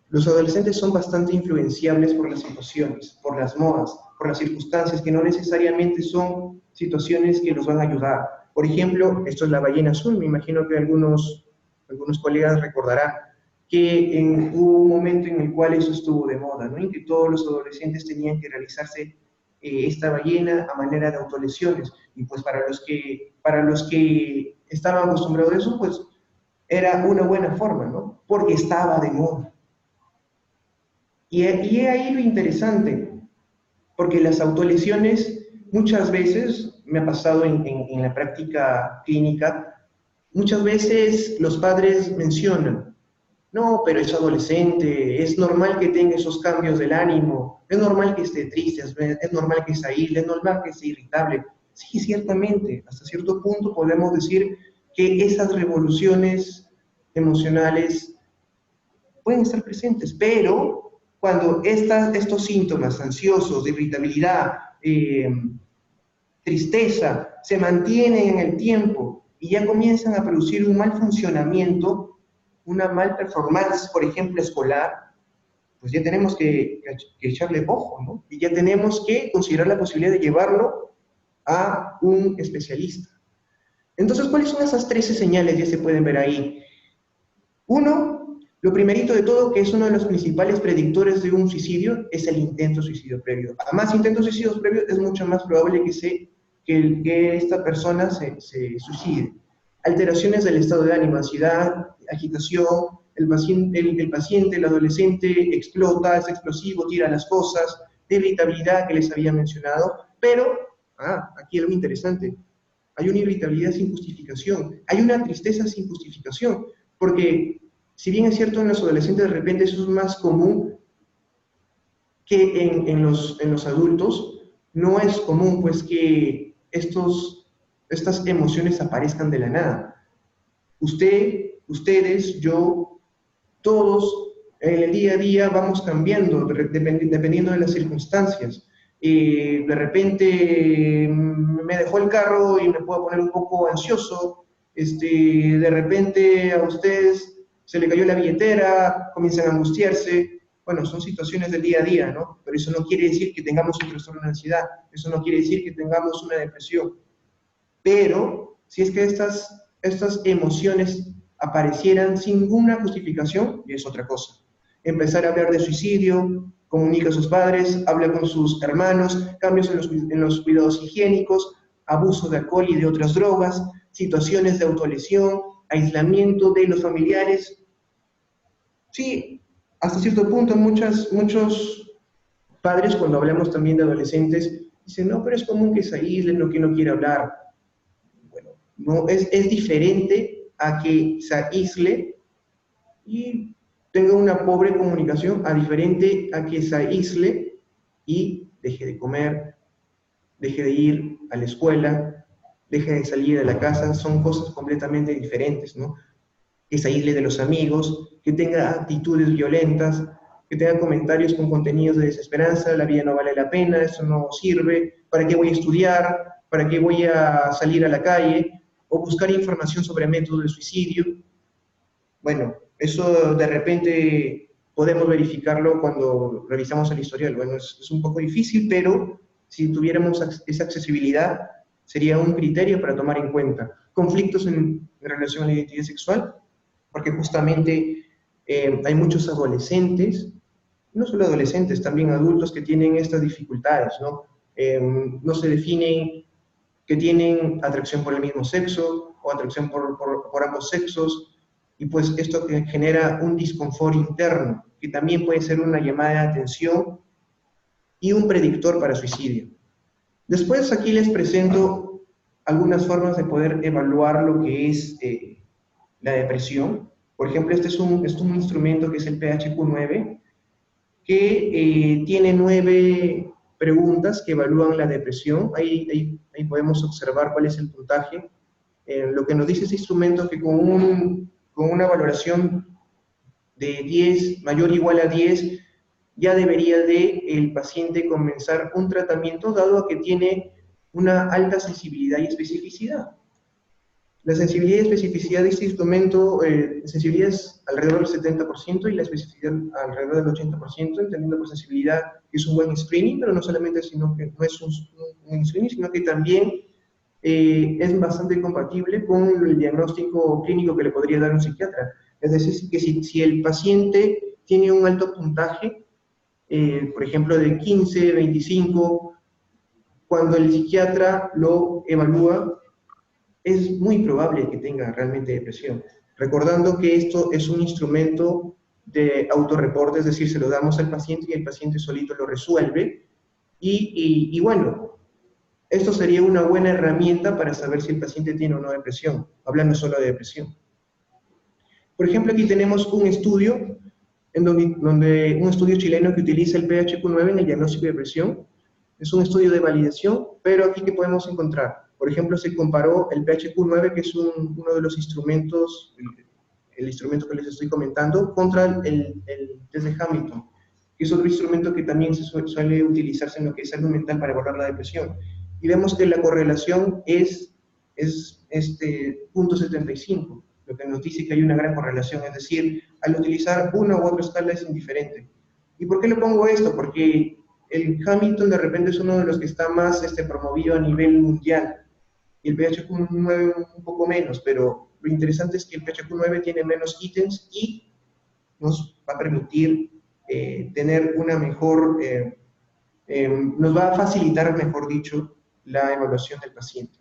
Los adolescentes son bastante influenciables por las situaciones, por las modas, por las circunstancias, que no necesariamente son situaciones que los van a ayudar. Por ejemplo, esto es la ballena azul, me imagino que algunos colegas recordarán que hubo un momento en el cual eso estuvo de moda, ¿no? En que todos los adolescentes tenían que realizarse esta ballena a manera de autolesiones, y pues para los que estaban acostumbrados a eso, pues era una buena forma, ¿no? Porque estaba de moda. Y ahí lo interesante, porque las autolesiones muchas veces, me ha pasado en la práctica clínica, muchas veces los padres mencionan, no, pero es adolescente, es normal que tenga esos cambios del ánimo, es normal que esté triste, es normal que se aísle, es normal que esté irritable. Sí, ciertamente, hasta cierto punto podemos decir que esas revoluciones emocionales pueden estar presentes, pero cuando estos síntomas ansiosos, de irritabilidad, tristeza, se mantienen en el tiempo y ya comienzan a producir un mal funcionamiento, una mal performance, por ejemplo, escolar, pues ya tenemos que echarle ojo, ¿no? Y ya tenemos que considerar la posibilidad de llevarlo a un especialista. Entonces, ¿cuáles son esas 13 señales? Ya se pueden ver ahí. Uno, lo primerito de todo, que es uno de los principales predictores de un suicidio, es el intento de suicidio previo. A más intentos de suicidio previos, es mucho más probable que esta persona se suicide. Alteraciones del estado de ánimo, ansiedad, agitación, el paciente, el adolescente, explota, es explosivo, tira las cosas, de irritabilidad que les había mencionado, pero, aquí algo interesante, hay una irritabilidad sin justificación, hay una tristeza sin justificación, porque si bien es cierto en los adolescentes de repente eso es más común que en los adultos, no es común pues que estas emociones aparezcan de la nada. Ustedes, yo, todos en el día a día vamos cambiando dependiendo de las circunstancias. De repente me dejó el carro y me puedo poner un poco ansioso. De repente a ustedes se le cayó la billetera, comienzan a angustiarse. Bueno, son situaciones del día a día, ¿no? Pero eso no quiere decir que tengamos un trastorno de ansiedad, eso no quiere decir que tengamos una depresión. Pero si es que estas emociones aparecieran sin ninguna justificación, y es otra cosa. Empezar a hablar de suicidio, comunica a sus padres, habla con sus hermanos, cambios en los cuidados higiénicos, abuso de alcohol y de otras drogas, situaciones de autolesión, aislamiento de los familiares. Sí, hasta cierto punto muchos padres, cuando hablamos también de adolescentes, dicen, no, pero es común que se aíslen o que no quiera hablar. Bueno, no, es diferente a que se aísle y tenga una pobre comunicación, a diferente a que se aísle y deje de comer, deje de ir a la escuela, deje de salir de la casa, son cosas completamente diferentes, ¿no? Que se aísle de los amigos, que tenga actitudes violentas, que tenga comentarios con contenidos de desesperanza, la vida no vale la pena, eso no sirve, ¿para qué voy a estudiar? ¿Para qué voy a salir a la calle? O buscar información sobre métodos de suicidio. Bueno, eso de repente podemos verificarlo cuando revisamos el historial. Bueno, es un poco difícil, pero si tuviéramos esa accesibilidad, sería un criterio para tomar en cuenta. Conflictos en relación a la identidad sexual, porque justamente hay muchos adolescentes, no solo adolescentes, también adultos que tienen estas dificultades, ¿no? No se definen que tienen atracción por el mismo sexo o atracción por ambos sexos, y pues esto genera un disconfort interno, que también puede ser una llamada de atención y un predictor para suicidio. Después aquí les presento algunas formas de poder evaluar lo que es la depresión. Por ejemplo, este es un instrumento que es el PHQ-9, que tiene 9 preguntas que evalúan la depresión. Ahí podemos observar cuál es el puntaje. Lo que nos dice este instrumento es que con una valoración de 10, mayor o igual a 10, ya debería el paciente comenzar un tratamiento dado a que tiene una alta sensibilidad y especificidad. La sensibilidad y especificidad de este instrumento, la sensibilidad es alrededor del 70% y la especificidad alrededor del 80%, entendiendo por sensibilidad que es un buen screening, pero no solamente sino que no es un screening, sino que también es bastante compatible con el diagnóstico clínico que le podría dar un psiquiatra. Es decir, que si el paciente tiene un alto puntaje, por ejemplo de 15, 25, cuando el psiquiatra lo evalúa, es muy probable que tenga realmente depresión. Recordando que esto es un instrumento de autorreporte, es decir, se lo damos al paciente y el paciente solito lo resuelve. Y bueno, esto sería una buena herramienta para saber si el paciente tiene o no depresión, hablando solo de depresión. Por ejemplo, aquí tenemos un estudio, un estudio chileno que utiliza el PHQ-9 en el diagnóstico de depresión. Es un estudio de validación, pero aquí ¿qué podemos encontrar? Por ejemplo, se comparó el PHQ-9, que es uno de los instrumentos, el instrumento que les estoy comentando, contra el test de Hamilton, que es otro instrumento que también suele utilizarse en lo que es salud mental para evaluar la depresión. Y vemos que la correlación es 0.75, lo que nos dice que hay una gran correlación, es decir, al utilizar una u otra escala es indiferente. ¿Y por qué le pongo esto? Porque el Hamilton de repente es uno de los que está más promovido a nivel mundial, y el PHQ-9 un poco menos, pero lo interesante es que el PHQ-9 tiene menos ítems y nos va a permitir tener una mejor, nos va a facilitar, mejor dicho, la evaluación del paciente.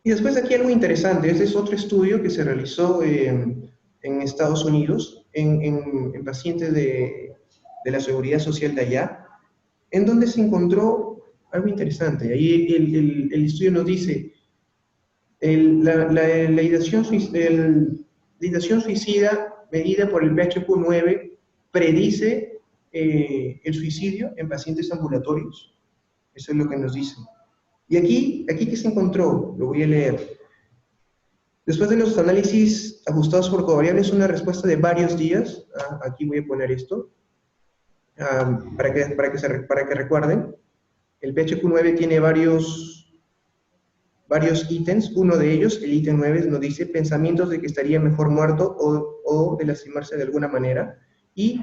Y después aquí algo interesante, este es otro estudio que se realizó en Estados Unidos, en pacientes de la seguridad social de allá, en donde se encontró algo interesante. Ahí el estudio nos dice, la ideación suicida medida por el PHQ-9 predice el suicidio en pacientes ambulatorios. Eso es lo que nos dice. Y aquí ¿qué se encontró? Lo voy a leer. Después de los análisis ajustados por covariables, una respuesta de varios días, aquí voy a poner esto, para que recuerden, el PHQ-9 tiene varios ítems. Uno de ellos, el ítem 9, nos dice pensamientos de que estaría mejor muerto o de lastimarse de alguna manera. Y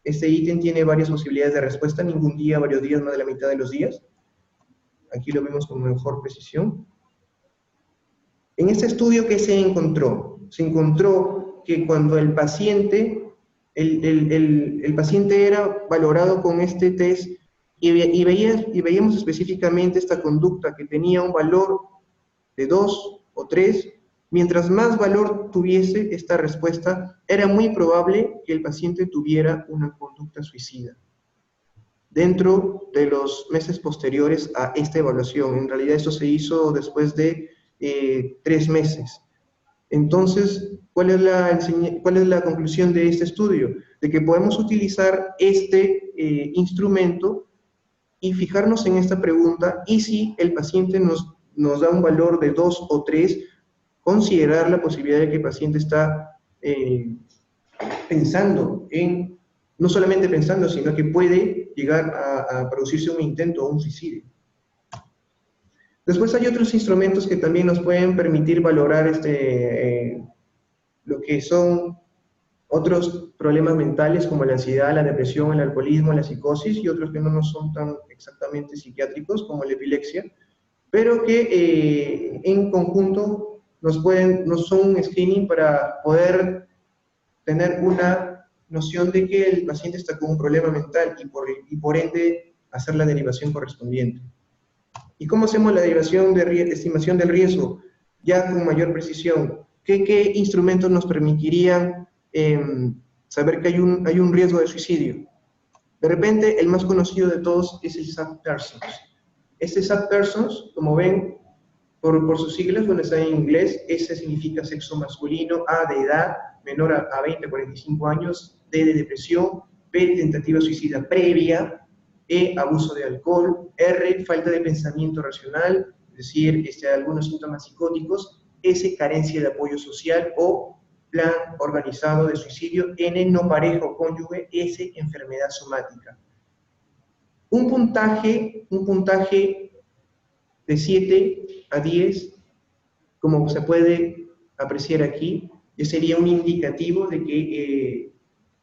este ítem tiene varias posibilidades de respuesta, ningún día, varios días, más de la mitad de los días. Aquí lo vemos con mejor precisión. En este estudio, ¿qué se encontró? Se encontró que cuando el paciente, el paciente era valorado con este test y veíamos específicamente esta conducta que tenía un valor de 2 o 3, mientras más valor tuviese esta respuesta, era muy probable que el paciente tuviera una conducta suicida. Dentro de los meses posteriores a esta evaluación, en realidad esto se hizo después de 3 meses. Entonces, ¿cuál es la conclusión de este estudio? De que podemos utilizar este instrumento y fijarnos en esta pregunta, y si el paciente nos da un valor de 2 o 3, considerar la posibilidad de que el paciente está pensando en, no solamente pensando, sino que puede llegar a producirse un intento o un suicidio. Después hay otros instrumentos que también nos pueden permitir valorar lo que son otros problemas mentales como la ansiedad, la depresión, el alcoholismo, la psicosis, y otros que no son tan exactamente psiquiátricos como la epilepsia, pero que en conjunto nos son un screening para poder tener una noción de que el paciente está con un problema mental y por ende hacer la derivación correspondiente. ¿Y cómo hacemos la derivación de estimación del riesgo? Ya con mayor precisión. ¿Qué instrumentos nos permitirían saber que hay un riesgo de suicidio? De repente, el más conocido de todos es el SAPS-Persons. Este SAPS-Persons, como ven, por sus siglas, bueno, está en inglés, S significa sexo masculino, A de edad, menor a 20 a 45 años, D de depresión, P tentativa suicida previa, E abuso de alcohol, R falta de pensamiento racional, es decir, algunos síntomas psicóticos, S carencia de apoyo social o plan organizado de suicidio, N, no pareja o cónyuge, S, enfermedad somática. Un puntaje de 7 a 10, como se puede apreciar aquí, ya sería un indicativo de que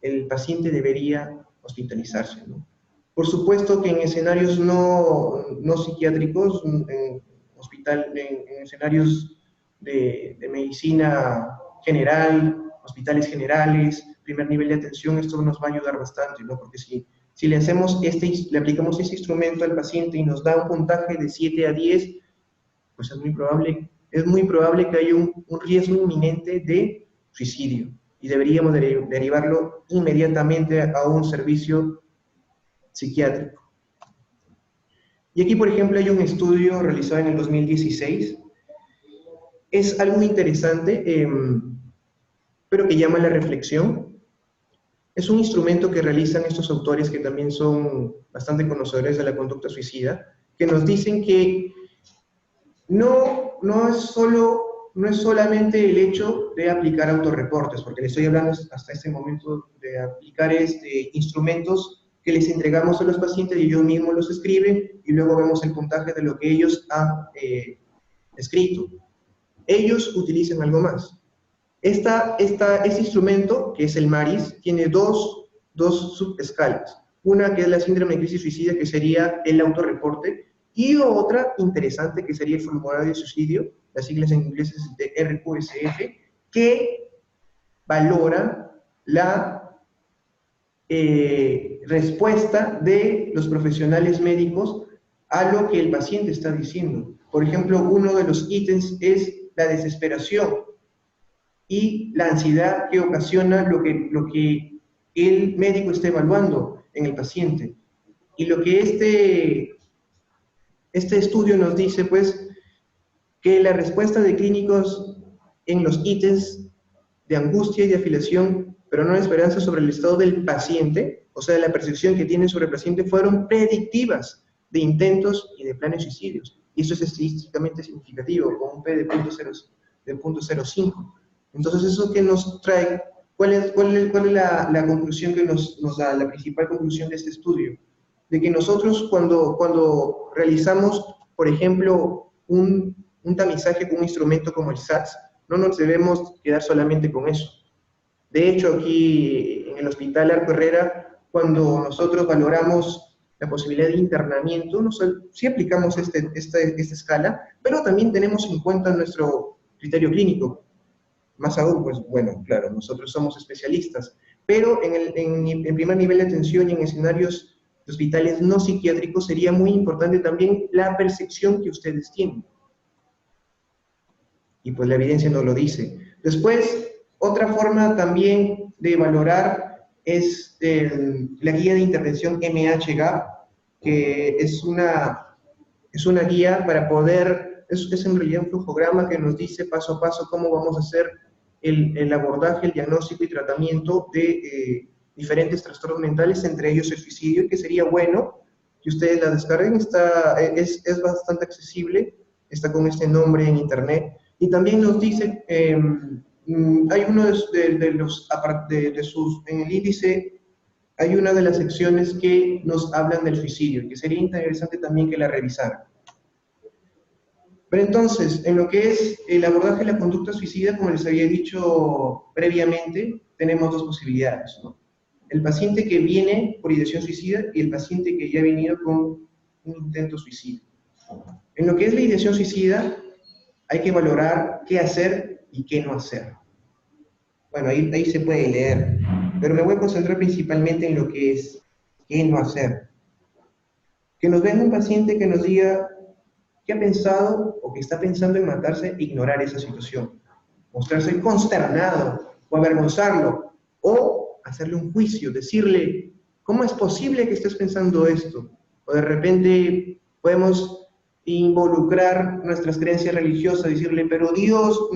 el paciente debería hospitalizarse, ¿no? Por supuesto que en escenarios no psiquiátricos, en escenarios de medicina general, hospitales generales, primer nivel de atención, esto nos va a ayudar bastante, ¿no? Porque si le aplicamos este instrumento al paciente y nos da un puntaje de 7 a 10, pues es muy probable que haya un riesgo inminente de suicidio y deberíamos derivarlo inmediatamente a un servicio psiquiátrico. Y aquí, por ejemplo, hay un estudio realizado en el 2016. Es algo muy interesante, pero que llama a la reflexión. Es un instrumento que realizan estos autores que también son bastante conocedores de la conducta suicida, que nos dicen que no es solamente el hecho de aplicar autorreportes, porque les estoy hablando hasta este momento de aplicar instrumentos que les entregamos a los pacientes y ellos mismos los escriben y luego vemos el puntaje de lo que ellos han escrito. Ellos utilizan algo más. Este instrumento, que es el MARIS, tiene dos subescalas. Una que es la síndrome de crisis suicida, que sería el autorreporte, y otra interesante que sería el formulario de suicidio, las siglas en inglés es de RQSF, que valora la respuesta de los profesionales médicos a lo que el paciente está diciendo. Por ejemplo, uno de los ítems es la desesperación y la ansiedad que ocasiona lo que el médico está evaluando en el paciente. Y lo que este estudio nos dice, pues, que la respuesta de clínicos en los ítems de angustia y de afiliación, pero no de esperanza sobre el estado del paciente, o sea, la percepción que tienen sobre el paciente, fueron predictivas de intentos y de planes suicidios. Y eso es estadísticamente significativo, con un P de 0.05. Entonces, ¿eso que nos trae? ¿Cuál es la conclusión que nos da, la principal conclusión de este estudio? De que nosotros cuando realizamos, por ejemplo, un tamizaje con un instrumento como el SATS, no nos debemos quedar solamente con eso. De hecho, aquí en el Hospital Arco Herrera, cuando nosotros valoramos la posibilidad de internamiento, sí aplicamos esta escala, pero también tenemos en cuenta nuestro criterio clínico. Más aún, pues bueno, claro, nosotros somos especialistas, pero en primer nivel de atención y en escenarios de hospitales no psiquiátricos sería muy importante también la percepción que ustedes tienen. Y pues la evidencia nos lo dice. Después, otra forma también de valorar es la guía de intervención MHGAP, que es una guía para poder, es en realidad un flujograma que nos dice paso a paso cómo vamos a hacer el abordaje, el diagnóstico y tratamiento de diferentes trastornos mentales, entre ellos el suicidio, que sería bueno que ustedes la descarguen, es bastante accesible, está con este nombre en internet, y también nos dice, hay uno en el índice, hay una de las secciones que nos hablan del suicidio, que sería interesante también que la revisaran. Pero entonces, en lo que es el abordaje de la conducta suicida, como les había dicho previamente, tenemos dos posibilidades, ¿no? El paciente que viene por ideación suicida y el paciente que ya ha venido con un intento suicida. En lo que es la ideación suicida, hay que valorar qué hacer y qué no hacer. Bueno, ahí se puede leer, pero me voy a concentrar principalmente en lo que es qué no hacer. Que nos venga un paciente que nos diga que ha pensado o que está pensando en matarse e ignorar esa situación. Mostrarse consternado o avergonzarlo o hacerle un juicio, decirle, ¿cómo es posible que estés pensando esto? O de repente podemos involucrar nuestras creencias religiosas, decirle, pero Dios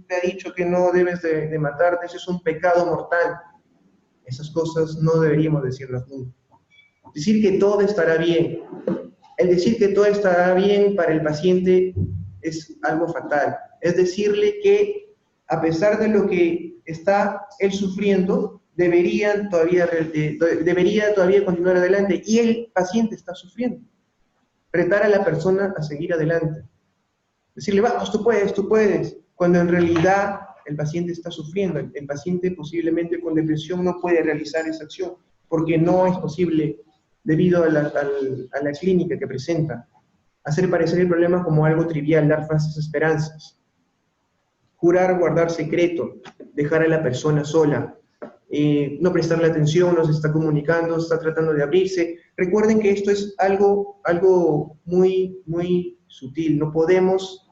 te ha dicho que no debes de matarte, eso es un pecado mortal. Esas cosas no deberíamos decirlas nunca. Decir que todo estará bien. El decir que todo estará bien para el paciente es algo fatal. Es decirle que a pesar de lo que está él sufriendo, debería todavía continuar adelante, y el paciente está sufriendo. Retar a la persona a seguir adelante. Decirle, vamos, tú puedes, cuando en realidad el paciente está sufriendo. El paciente posiblemente con depresión no puede realizar esa acción, porque no es posible, debido a la clínica que presenta, hacer parecer el problema como algo trivial, dar falsas esperanzas. Jurar, guardar secreto, dejar a la persona sola, no prestarle atención, no se está comunicando, está tratando de abrirse. Recuerden que esto es algo muy, muy sutil. No podemos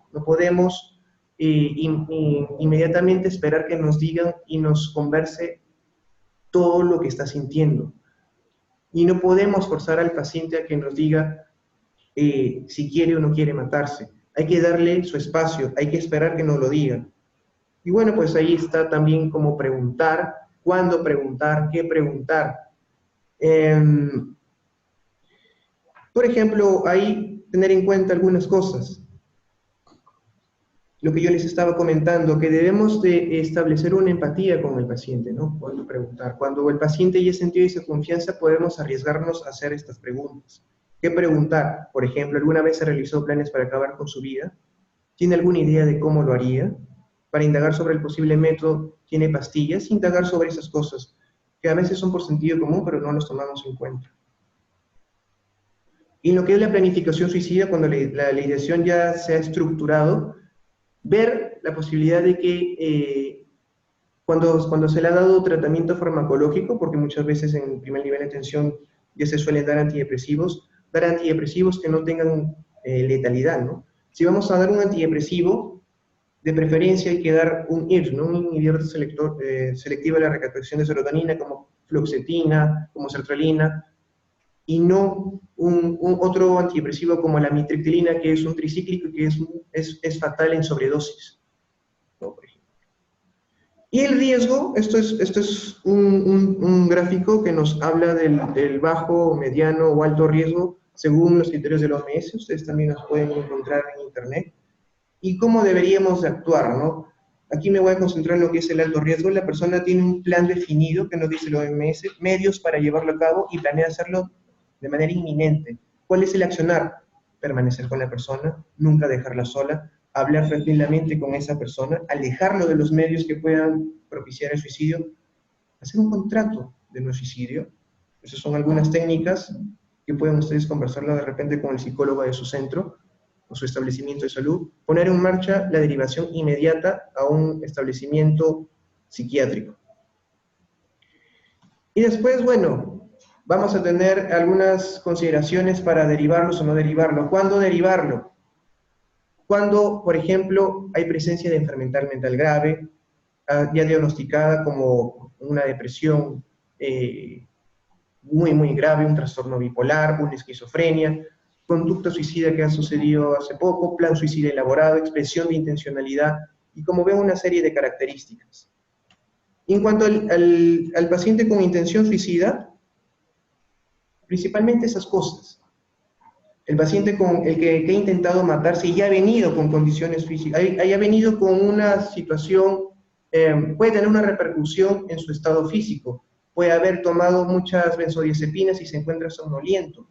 inmediatamente esperar que nos digan y nos converse todo lo que está sintiendo. Y no podemos forzar al paciente a que nos diga si quiere o no quiere matarse. Hay que darle su espacio, hay que esperar que nos lo diga. Y bueno, pues ahí está también como preguntar, cuándo preguntar, qué preguntar. Por ejemplo, ahí tener en cuenta algunas cosas. Lo que yo les estaba comentando, que debemos de establecer una empatía con el paciente, ¿no? Cuando preguntar. Cuando el paciente ya ha sentido esa confianza, podemos arriesgarnos a hacer estas preguntas. ¿Qué preguntar? Por ejemplo, ¿alguna vez se realizó planes para acabar con su vida? ¿Tiene alguna idea de cómo lo haría? Para indagar sobre el posible método, ¿tiene pastillas? Indagar sobre esas cosas, que a veces son por sentido común, pero no los tomamos en cuenta. Y en lo que es la planificación suicida, cuando la ideación ya se ha estructurado, ver la posibilidad de que cuando se le ha dado tratamiento farmacológico, porque muchas veces en el primer nivel de atención ya se suelen dar antidepresivos que no tengan letalidad, ¿no? Si vamos a dar un antidepresivo, de preferencia hay que dar un IRS, ¿no? Un inhibidor selectivo de la recaptación de serotonina, como fluoxetina, como sertralina, y no otro antidepresivo como la amitriptilina, que es un tricíclico y que es fatal en sobredosis, ¿no? Por ejemplo. Y el riesgo, esto es un gráfico que nos habla del bajo, mediano o alto riesgo según los criterios de la OMS. Ustedes también los pueden encontrar en internet. Y cómo deberíamos de actuar, ¿no? Aquí me voy a concentrar en lo que es el alto riesgo. La persona tiene un plan definido, que nos dice la OMS, medios para llevarlo a cabo y planea hacerlo de manera inminente. ¿Cuál es el accionar? Permanecer con la persona, nunca dejarla sola, hablar tranquilamente con esa persona, alejarlo de los medios que puedan propiciar el suicidio, hacer un contrato de no suicidio. Esas son algunas técnicas que pueden ustedes conversarlo de repente con el psicólogo de su centro o su establecimiento de salud, poner en marcha la derivación inmediata a un establecimiento psiquiátrico. Y después, bueno, vamos a tener algunas consideraciones para derivarlos o no derivarlo. ¿Cuándo derivarlo? Cuando, por ejemplo, hay presencia de enfermedad mental grave, ya diagnosticada como una depresión muy, muy grave, un trastorno bipolar, una esquizofrenia, conducta suicida que ha sucedido hace poco, plan suicida elaborado, expresión de intencionalidad, y como ven, una serie de características. En cuanto al paciente con intención suicida, principalmente esas cosas. El paciente con el que ha intentado matarse y ya ha venido con condiciones físicas, haya venido con una situación, puede tener una repercusión en su estado físico, puede haber tomado muchas benzodiazepinas y se encuentra somnoliento,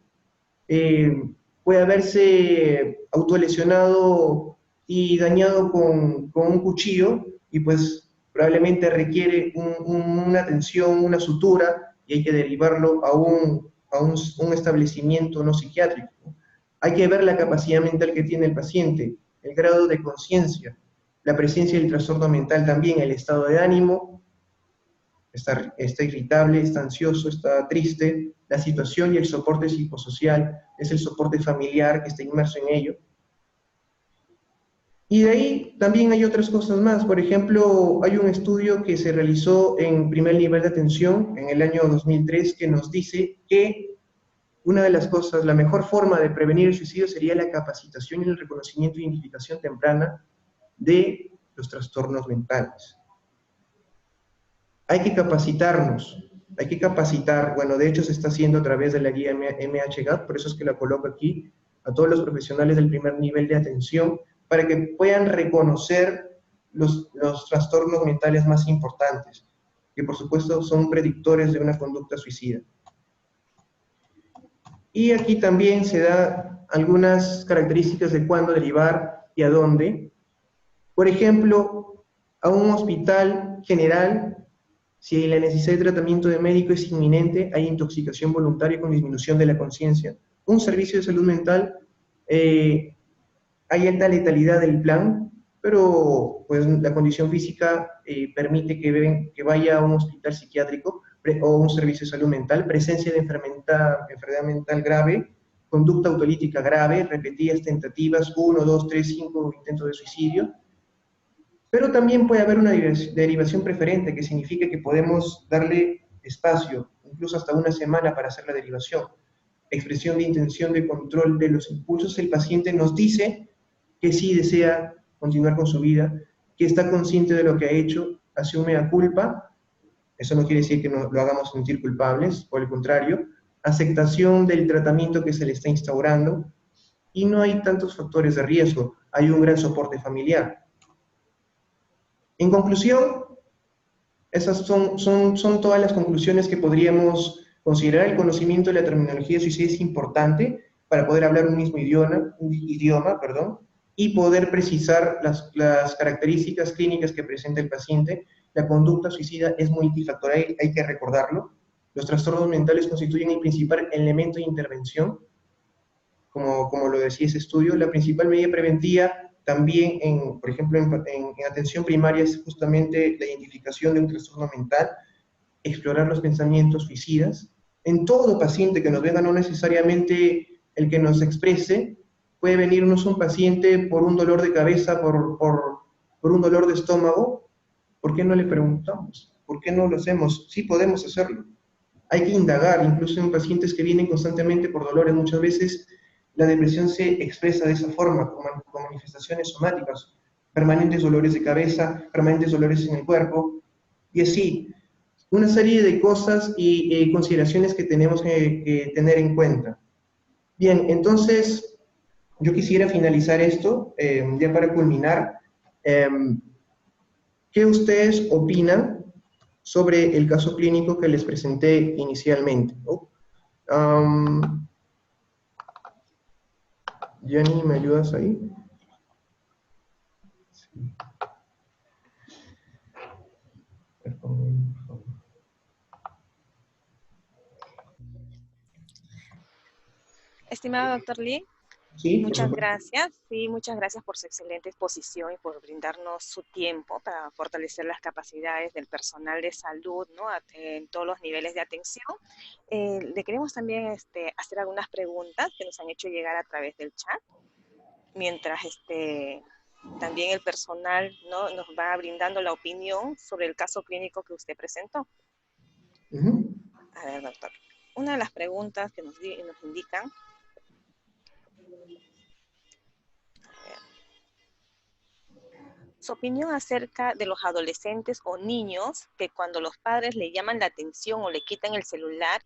puede haberse autolesionado y dañado con un cuchillo y pues probablemente requiere una atención, una sutura, y hay que derivarlo a un establecimiento no psiquiátrico. Hay que ver la capacidad mental que tiene el paciente, el grado de conciencia, la presencia del trastorno mental también, el estado de ánimo, está irritable, está ansioso, está triste, la situación y el soporte psicosocial, es el soporte familiar que está inmerso en ello. Y de ahí también hay otras cosas más. Por ejemplo, hay un estudio que se realizó en primer nivel de atención en el año 2003 que nos dice que una de las cosas, la mejor forma de prevenir el suicidio sería la capacitación y el reconocimiento e identificación temprana de los trastornos mentales. Hay que capacitarnos, hay que capacitar, bueno, de hecho se está haciendo a través de la guía MHGAT, por eso es que la coloco aquí, a todos los profesionales del primer nivel de atención, para que puedan reconocer los trastornos mentales más importantes, que por supuesto son predictores de una conducta suicida. Y aquí también se da algunas características de cuándo derivar y a dónde. Por ejemplo, a un hospital general, si la necesidad de tratamiento de médico es inminente, hay intoxicación voluntaria con disminución de la conciencia. Un servicio de salud mental, hay alta letalidad del plan, pero pues, la condición física permite que vaya a un hospital psiquiátrico o un servicio de salud mental, presencia de enfermedad mental grave, conducta autolítica grave, repetidas tentativas, 1, 2, 3, 5 intentos de suicidio. Pero también puede haber una derivación preferente, que significa que podemos darle espacio, incluso hasta una semana para hacer la derivación. Expresión de intención de control de los impulsos, el paciente nos dice que sí desea continuar con su vida, que está consciente de lo que ha hecho, asume la culpa. Eso no quiere decir que no lo hagamos sentir culpables, por el contrario, aceptación del tratamiento que se le está instaurando, y no hay tantos factores de riesgo, hay un gran soporte familiar. En conclusión, esas son todas las conclusiones que podríamos considerar. El conocimiento de la terminología de suicidio es importante para poder hablar un mismo idioma, y poder precisar las características clínicas que presenta el paciente. La conducta suicida es multifactorial, hay que recordarlo. Los trastornos mentales constituyen el principal elemento de intervención, como lo decía ese estudio. La principal medida preventiva también, por ejemplo, en atención primaria, es justamente la identificación de un trastorno mental, explorar los pensamientos suicidas. En todo paciente que nos venga, no necesariamente el que nos exprese, puede venirnos un paciente por un dolor de cabeza, por un dolor de estómago. ¿Por qué no le preguntamos? ¿Por qué no lo hacemos? Sí podemos hacerlo. Hay que indagar, incluso en pacientes que vienen constantemente por dolores. Muchas veces la depresión se expresa de esa forma, con manifestaciones somáticas, permanentes dolores de cabeza, permanentes dolores en el cuerpo, y así, una serie de cosas y consideraciones que tenemos que tener en cuenta. Bien, entonces, yo quisiera finalizar esto, ya para culminar. ¿Qué ustedes opinan sobre el caso clínico que les presenté inicialmente? Jenny, ¿me ayudas ahí? Sí.
Estimado doctor Lee,
Sí,
muchas gracias. Sí, muchas gracias por su excelente exposición y por brindarnos su tiempo para fortalecer las capacidades del personal de salud, ¿no? En todos los niveles de atención. Le queremos también hacer algunas preguntas que nos han hecho llegar a través del chat, mientras también el personal, ¿no?, nos va brindando la opinión sobre el caso clínico que usted presentó. A ver, doctor, una de las preguntas que nos indican, su opinión acerca de los adolescentes o niños que cuando los padres le llaman la atención o le quitan el celular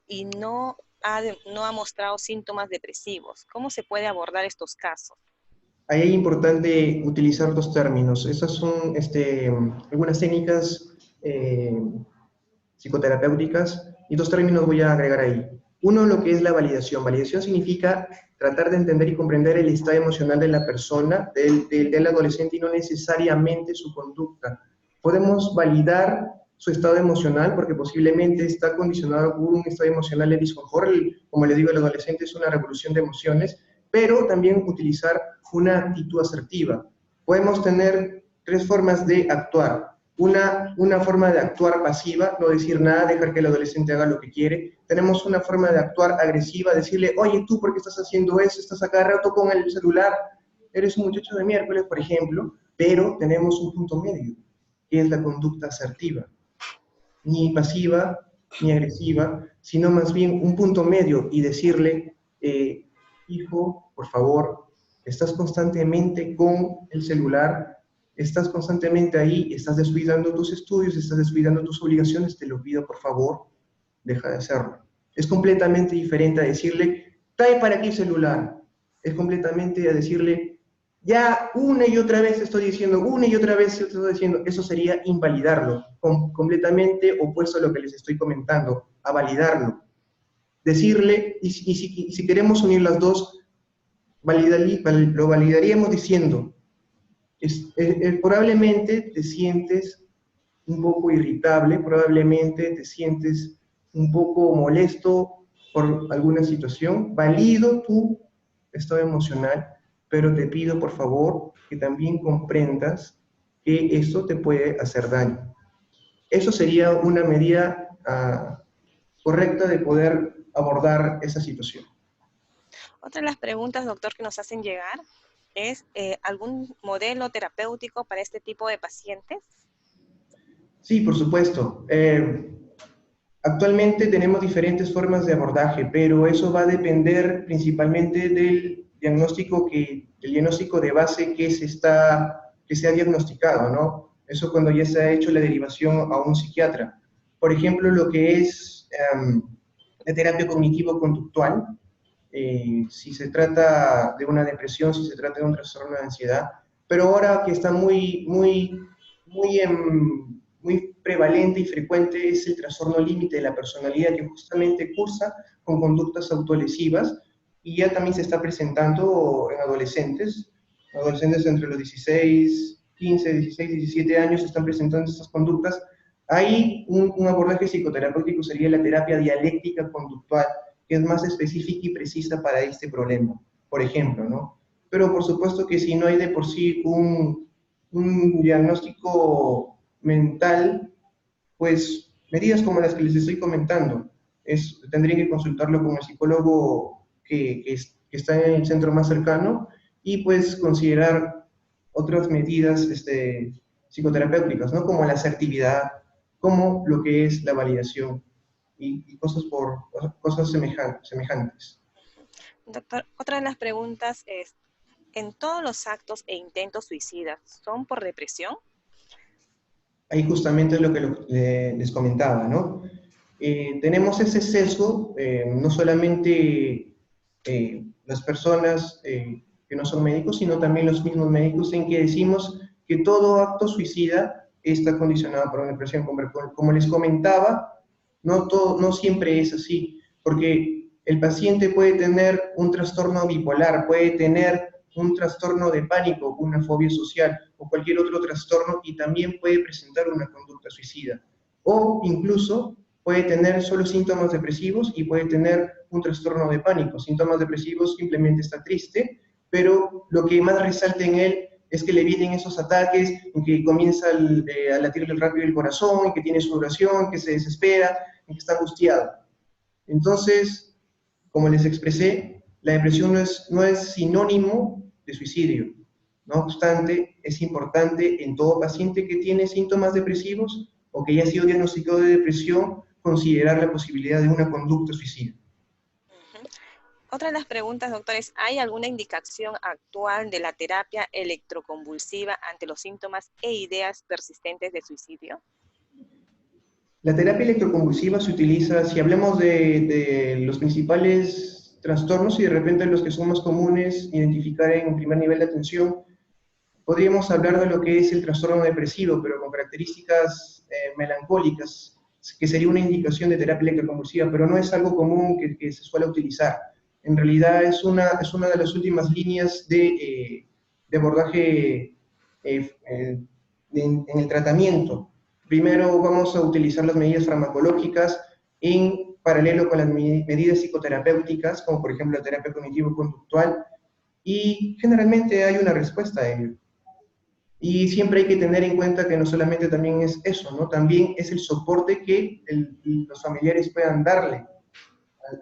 y no ha mostrado síntomas depresivos. ¿Cómo se puede abordar estos casos?
Ahí es importante utilizar dos términos. Esas son algunas técnicas psicoterapéuticas, y dos términos voy a agregar ahí. Uno, lo que es la validación. Validación significa tratar de entender y comprender el estado emocional de la persona, del adolescente, y no necesariamente su conducta. Podemos validar su estado emocional porque posiblemente está condicionado por un estado emocional de disconfort. Como le digo, el adolescente es una revolución de emociones, pero también utilizar una actitud asertiva. Podemos tener tres formas de actuar. Una forma de actuar pasiva, no decir nada, dejar que el adolescente haga lo que quiere. Tenemos una forma de actuar agresiva, decirle, oye, ¿tú por qué estás haciendo eso? Estás acá rato con el celular, eres un muchacho de miércoles, por ejemplo. Pero tenemos un punto medio, que es la conducta asertiva. Ni pasiva, ni agresiva, sino más bien un punto medio, y decirle, hijo, por favor, estás constantemente con el celular, estás constantemente ahí, estás descuidando tus estudios, estás descuidando tus obligaciones, te lo pido, por favor, deja de hacerlo. Es completamente diferente a decirle, trae para aquí el celular. Es completamente a decirle, ya una y otra vez estoy diciendo, una y otra vez estoy diciendo, eso sería invalidarlo, completamente opuesto a lo que les estoy comentando, a validarlo. Decirle, y si queremos unir las dos, lo validaríamos diciendo, probablemente te sientes un poco irritable, probablemente te sientes un poco molesto por alguna situación, valido tu estado emocional, pero te pido por favor que también comprendas que esto te puede hacer daño. Eso sería una medida correcta de poder abordar esa situación.
Otra de las preguntas, doctor, que nos hacen llegar es ¿algún modelo terapéutico para este tipo de pacientes?
Sí, por supuesto. Actualmente tenemos diferentes formas de abordaje, pero eso va a depender principalmente del diagnóstico el diagnóstico de base que se ha diagnosticado, ¿no? Eso cuando ya se ha hecho la derivación a un psiquiatra. Por ejemplo, lo que es la terapia cognitivo-conductual, si se trata de una depresión, si se trata de un trastorno de ansiedad, pero ahora que está muy prevalente y frecuente es el trastorno límite de la personalidad que justamente cursa con conductas autolesivas y ya también se está presentando en adolescentes entre los 16, 15, 16, 17 años se están presentando estas conductas. Ahí un abordaje psicoterapéutico sería la terapia dialéctica conductual, que es más específica y precisa para este problema, por ejemplo, ¿no? Pero por supuesto que si no hay de por sí un diagnóstico mental, pues medidas como las que les estoy comentando, tendrían que consultarlo con el psicólogo que está en el centro más cercano y pues considerar otras medidas psicoterapéuticas, ¿no? Como la asertividad, como lo que es la validación y cosas semejantes.
Doctor, otra de las preguntas es, ¿en todos los actos e intentos suicidas son por depresión?
Ahí justamente es lo que les comentaba, ¿no? Tenemos ese sesgo, no solamente las personas que no son médicos, sino también los mismos médicos, en que decimos que todo acto suicida está condicionado por una depresión. Como les comentaba, no siempre es así, porque el paciente puede tener un trastorno bipolar, puede tener un trastorno de pánico, una fobia social o cualquier otro trastorno y también puede presentar una conducta suicida. O incluso puede tener solo síntomas depresivos y puede tener un trastorno de pánico. Síntomas depresivos, simplemente está triste, pero lo que más resalta en él es que le vienen esos ataques en que comienza a latirle rápido el corazón, en que tiene sudoración, que se desespera, en que está angustiado. Entonces, como les expresé, la depresión no es sinónimo de suicidio. No obstante, es importante en todo paciente que tiene síntomas depresivos o que ya ha sido diagnosticado de depresión, considerar la posibilidad de una conducta suicida.
Otra de las preguntas, doctores, ¿hay alguna indicación actual de la terapia electroconvulsiva ante los síntomas e ideas persistentes de suicidio?
La terapia electroconvulsiva se utiliza, si hablamos de los principales trastornos y de repente los que son más comunes identificar en primer nivel de atención, podríamos hablar de lo que es el trastorno depresivo, pero con características melancólicas, que sería una indicación de terapia electroconvulsiva, pero no es algo común que se suele utilizar. En realidad es una de las últimas líneas de abordaje en el tratamiento. Primero vamos a utilizar las medidas farmacológicas en paralelo con las medidas psicoterapéuticas, como por ejemplo la terapia cognitivo-conductual, y generalmente hay una respuesta a ello. Y siempre hay que tener en cuenta que no solamente también es eso, ¿no? También es el soporte que los familiares puedan darle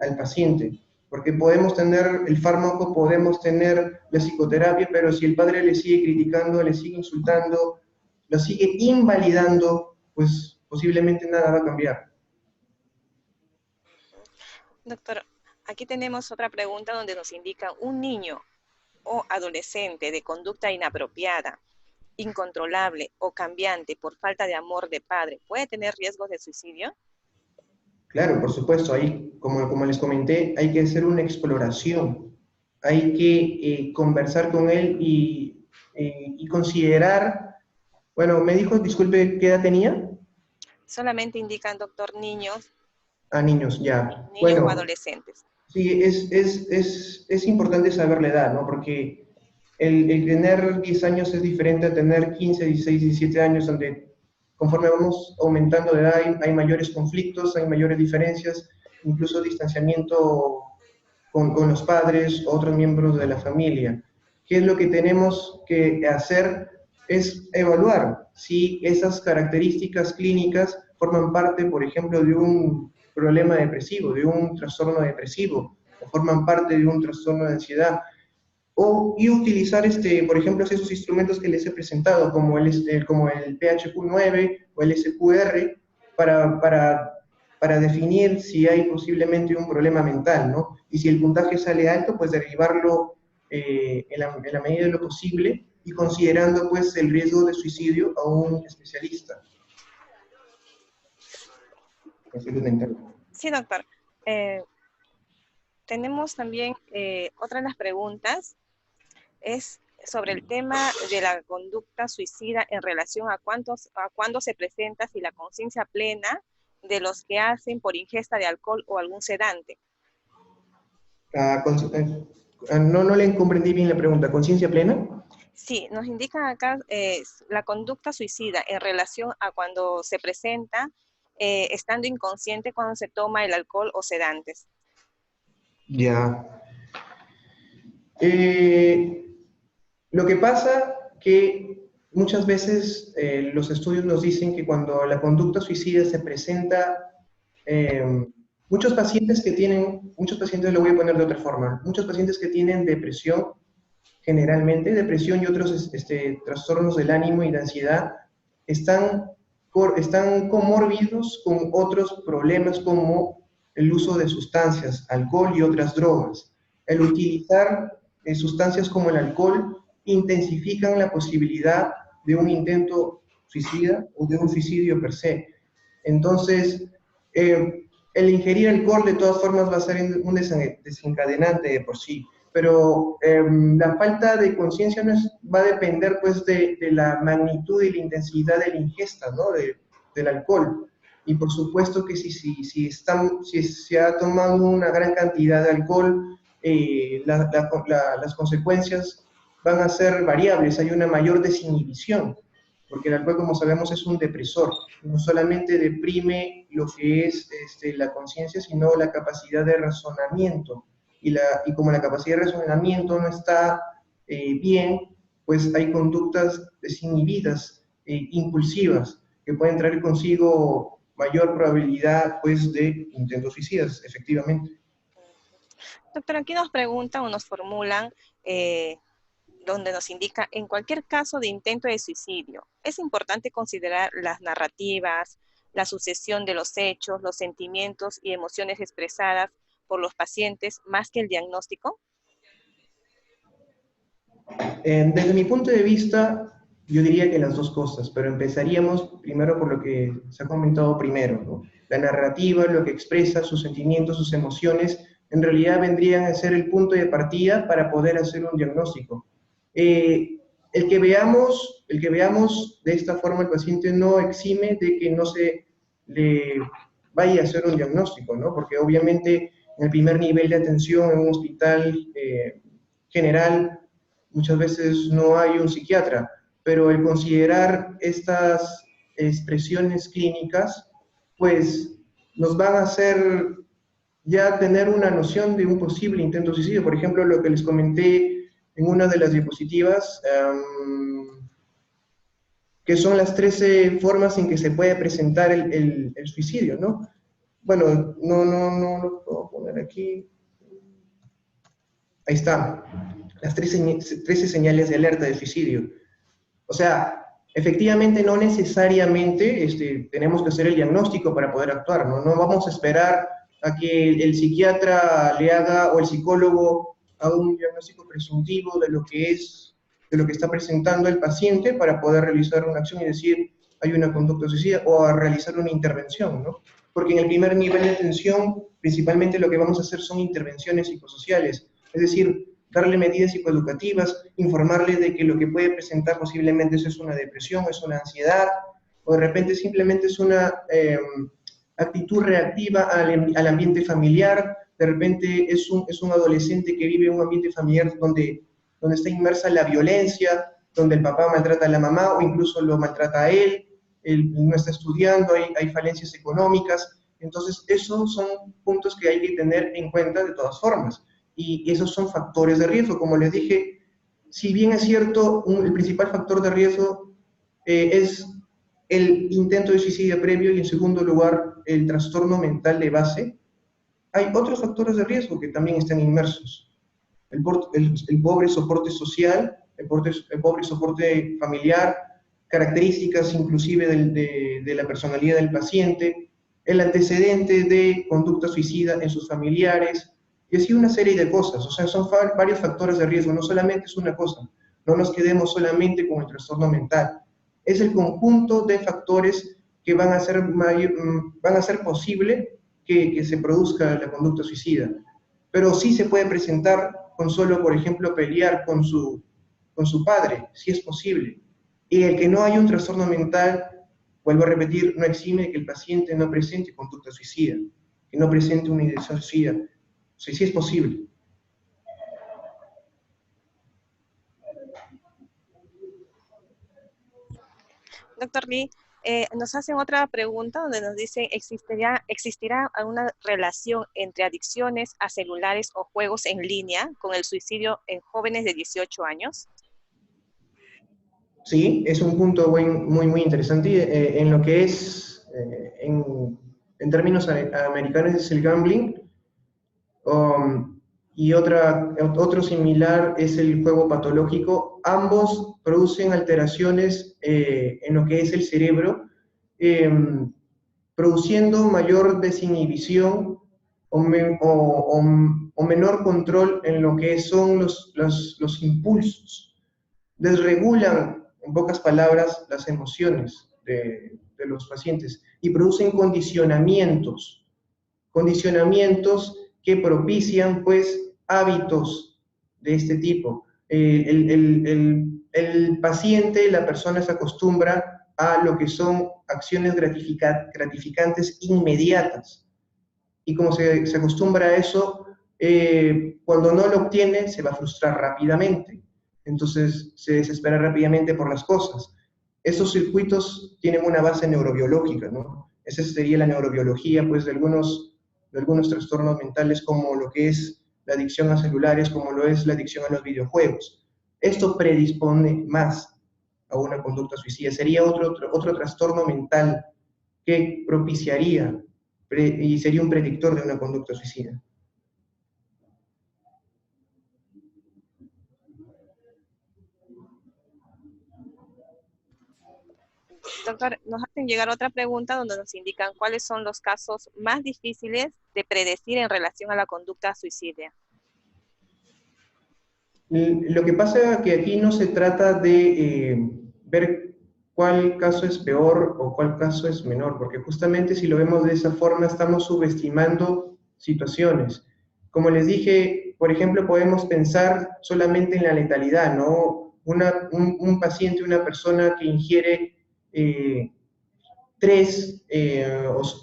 al paciente. Porque podemos tener el fármaco, podemos tener la psicoterapia, pero si el padre le sigue criticando, le sigue insultando, lo sigue invalidando, pues posiblemente nada va a cambiar.
Doctor, aquí tenemos otra pregunta donde nos indica un niño o adolescente de conducta inapropiada, incontrolable o cambiante por falta de amor de padre, ¿puede tener riesgos de suicidio?
Claro, por supuesto, ahí, como les comenté, hay que hacer una exploración. hay que conversar con él y considerar, bueno, me dijo, disculpe, ¿qué edad tenía?
Solamente indican, doctor, niños,
A niños, ya.
niños o
Bueno,
adolescentes.
sí, es importante saber la edad, ¿no? Porque el tener 10 años es diferente a tener 15, 16, 17 años, donde conforme vamos aumentando de edad hay mayores conflictos, hay mayores diferencias, incluso distanciamiento con los padres, otros miembros de la familia. ¿Qué es lo que tenemos que hacer? Es evaluar si esas características clínicas forman parte, por ejemplo, de un problema depresivo, de un trastorno depresivo, o forman parte de un trastorno de ansiedad, y utilizar, por ejemplo, esos instrumentos que les he presentado, como el PHQ-9 o el SQR, para definir si hay posiblemente un problema mental, ¿no? Y si el puntaje sale alto, pues derivarlo en la medida de lo posible y considerando pues el riesgo de suicidio a un especialista en salud mental.
Sí, doctor. Eh, Tenemos también otra de las preguntas, es sobre el tema de la conducta suicida en relación a cuándo se presenta, si la conciencia plena de los que hacen por ingesta de alcohol o algún sedante.
No le comprendí bien la pregunta. ¿Conciencia plena?
Sí, nos indican acá la conducta suicida en relación a cuando se presenta estando inconsciente cuando se toma el alcohol o sedantes.
Ya. Lo que pasa que muchas veces los estudios nos dicen que cuando la conducta suicida se presenta, eh, muchos pacientes lo voy a poner de otra forma, muchos pacientes que tienen depresión, generalmente depresión y otros trastornos del ánimo y de ansiedad, están, están comórbidos con otros problemas como el uso de sustancias, alcohol y otras drogas. El utilizar sustancias como el alcohol intensifican la posibilidad de un intento suicida o de un suicidio per se. Entonces, el ingerir alcohol de todas formas va a ser un desencadenante de por sí, pero la falta de conciencia va a depender pues de la magnitud y la intensidad de la ingesta, ¿no? Del alcohol. Y por supuesto que si se ha tomado una gran cantidad de alcohol, las consecuencias van a ser variables, hay una mayor desinhibición, porque el alcohol, como sabemos, es un depresor, no solamente deprime lo que es la conciencia, sino la capacidad de razonamiento, y como la capacidad de razonamiento no está bien, pues hay conductas desinhibidas, impulsivas, que pueden traer consigo mayor probabilidad pues, de intentos suicidas, efectivamente.
Doctor, aquí nos preguntan o nos formulan donde nos indica, en cualquier caso de intento de suicidio, es importante considerar las narrativas, la sucesión de los hechos, los sentimientos y emociones expresadas por los pacientes más que el diagnóstico.
Desde mi punto de vista, yo diría que las dos cosas, pero empezaríamos primero por lo que se ha comentado primero, ¿no? La narrativa, lo que expresa, sus sentimientos, sus emociones, en realidad vendrían a ser el punto de partida para poder hacer un diagnóstico. El que veamos de esta forma al paciente no exime de que no se le vaya a hacer un diagnóstico, ¿no? Porque obviamente en el primer nivel de atención en un hospital general, muchas veces no hay un psiquiatra, pero el considerar estas expresiones clínicas, pues nos van a hacer ya tener una noción de un posible intento de suicidio. Por ejemplo, lo que les comenté en una de las diapositivas, que son las 13 formas en que se puede presentar el suicidio, ¿no? Bueno, no lo puedo poner aquí. Ahí está, las 13 señales de alerta de suicidio. O sea, efectivamente no necesariamente tenemos que hacer el diagnóstico para poder actuar, ¿no? No vamos a esperar a que el psiquiatra le haga, o el psicólogo haga un diagnóstico presuntivo de lo que es, de lo que está presentando el paciente para poder realizar una acción y decir, hay una conducta suicida, o a realizar una intervención, ¿no? Porque en el primer nivel de atención, principalmente lo que vamos a hacer son intervenciones psicosociales, es decir, darle medidas psicoeducativas, informarle de que lo que puede presentar posiblemente eso es una depresión, es una ansiedad, o de repente simplemente es una actitud reactiva al ambiente familiar, de repente es un adolescente que vive en un ambiente familiar donde está inmersa la violencia, donde el papá maltrata a la mamá o incluso lo maltrata a él no está estudiando, hay falencias económicas. Entonces, esos son puntos que hay que tener en cuenta de todas formas. Y esos son factores de riesgo. Como les dije, si bien es cierto, el principal factor de riesgo es el intento de suicidio previo y en segundo lugar el trastorno mental de base, hay otros factores de riesgo que también están inmersos. El pobre soporte social, el pobre soporte familiar, características inclusive de la personalidad del paciente, el antecedente de conducta suicida en sus familiares, y así una serie de cosas. O sea, son varios factores de riesgo, no solamente es una cosa. No nos quedemos solamente con el trastorno mental. Es el conjunto de factores que van a hacer posible que se produzca la conducta suicida. Pero sí se puede presentar con solo, por ejemplo, pelear con su padre, si es posible. Y el que no haya un trastorno mental, vuelvo a repetir, no exime que el paciente no presente conducta suicida, que no presente una ideación suicida. O sea, sí es posible.
Doctor Lee, nos hacen otra pregunta donde nos dicen, ¿existirá alguna relación entre adicciones a celulares o juegos en línea con el suicidio en jóvenes de 18 años?
Sí, es un punto muy interesante en lo que es, en términos americanos es el gambling, y otro similar es el juego patológico. Ambos producen alteraciones en lo que es el cerebro, eh, produciendo mayor desinhibición o menor control en lo que son los impulsos. Desregulan, en pocas palabras, las emociones de los pacientes y producen condicionamientos que propician pues hábitos de este tipo. El paciente, la persona se acostumbra a lo que son acciones gratificantes inmediatas. Y como se acostumbra a eso, cuando no lo obtiene, se va a frustrar rápidamente. Entonces, se desespera rápidamente por las cosas. Estos circuitos tienen una base neurobiológica, ¿no? Esa sería la neurobiología, pues, de algunos trastornos mentales, como lo que es la adicción a celulares, como lo es la adicción a los videojuegos. Esto predispone más a una conducta suicida. Sería otro trastorno mental que propiciaría y sería un predictor de una conducta suicida.
Doctor, nos hacen llegar otra pregunta donde nos indican cuáles son los casos más difíciles de predecir en relación a la conducta suicida.
Lo que pasa es que aquí no se trata de ver cuál caso es peor o cuál caso es menor, porque justamente si lo vemos de esa forma estamos subestimando situaciones. Como les dije, por ejemplo, podemos pensar solamente en la letalidad, ¿no? Un paciente, una persona que ingiere 3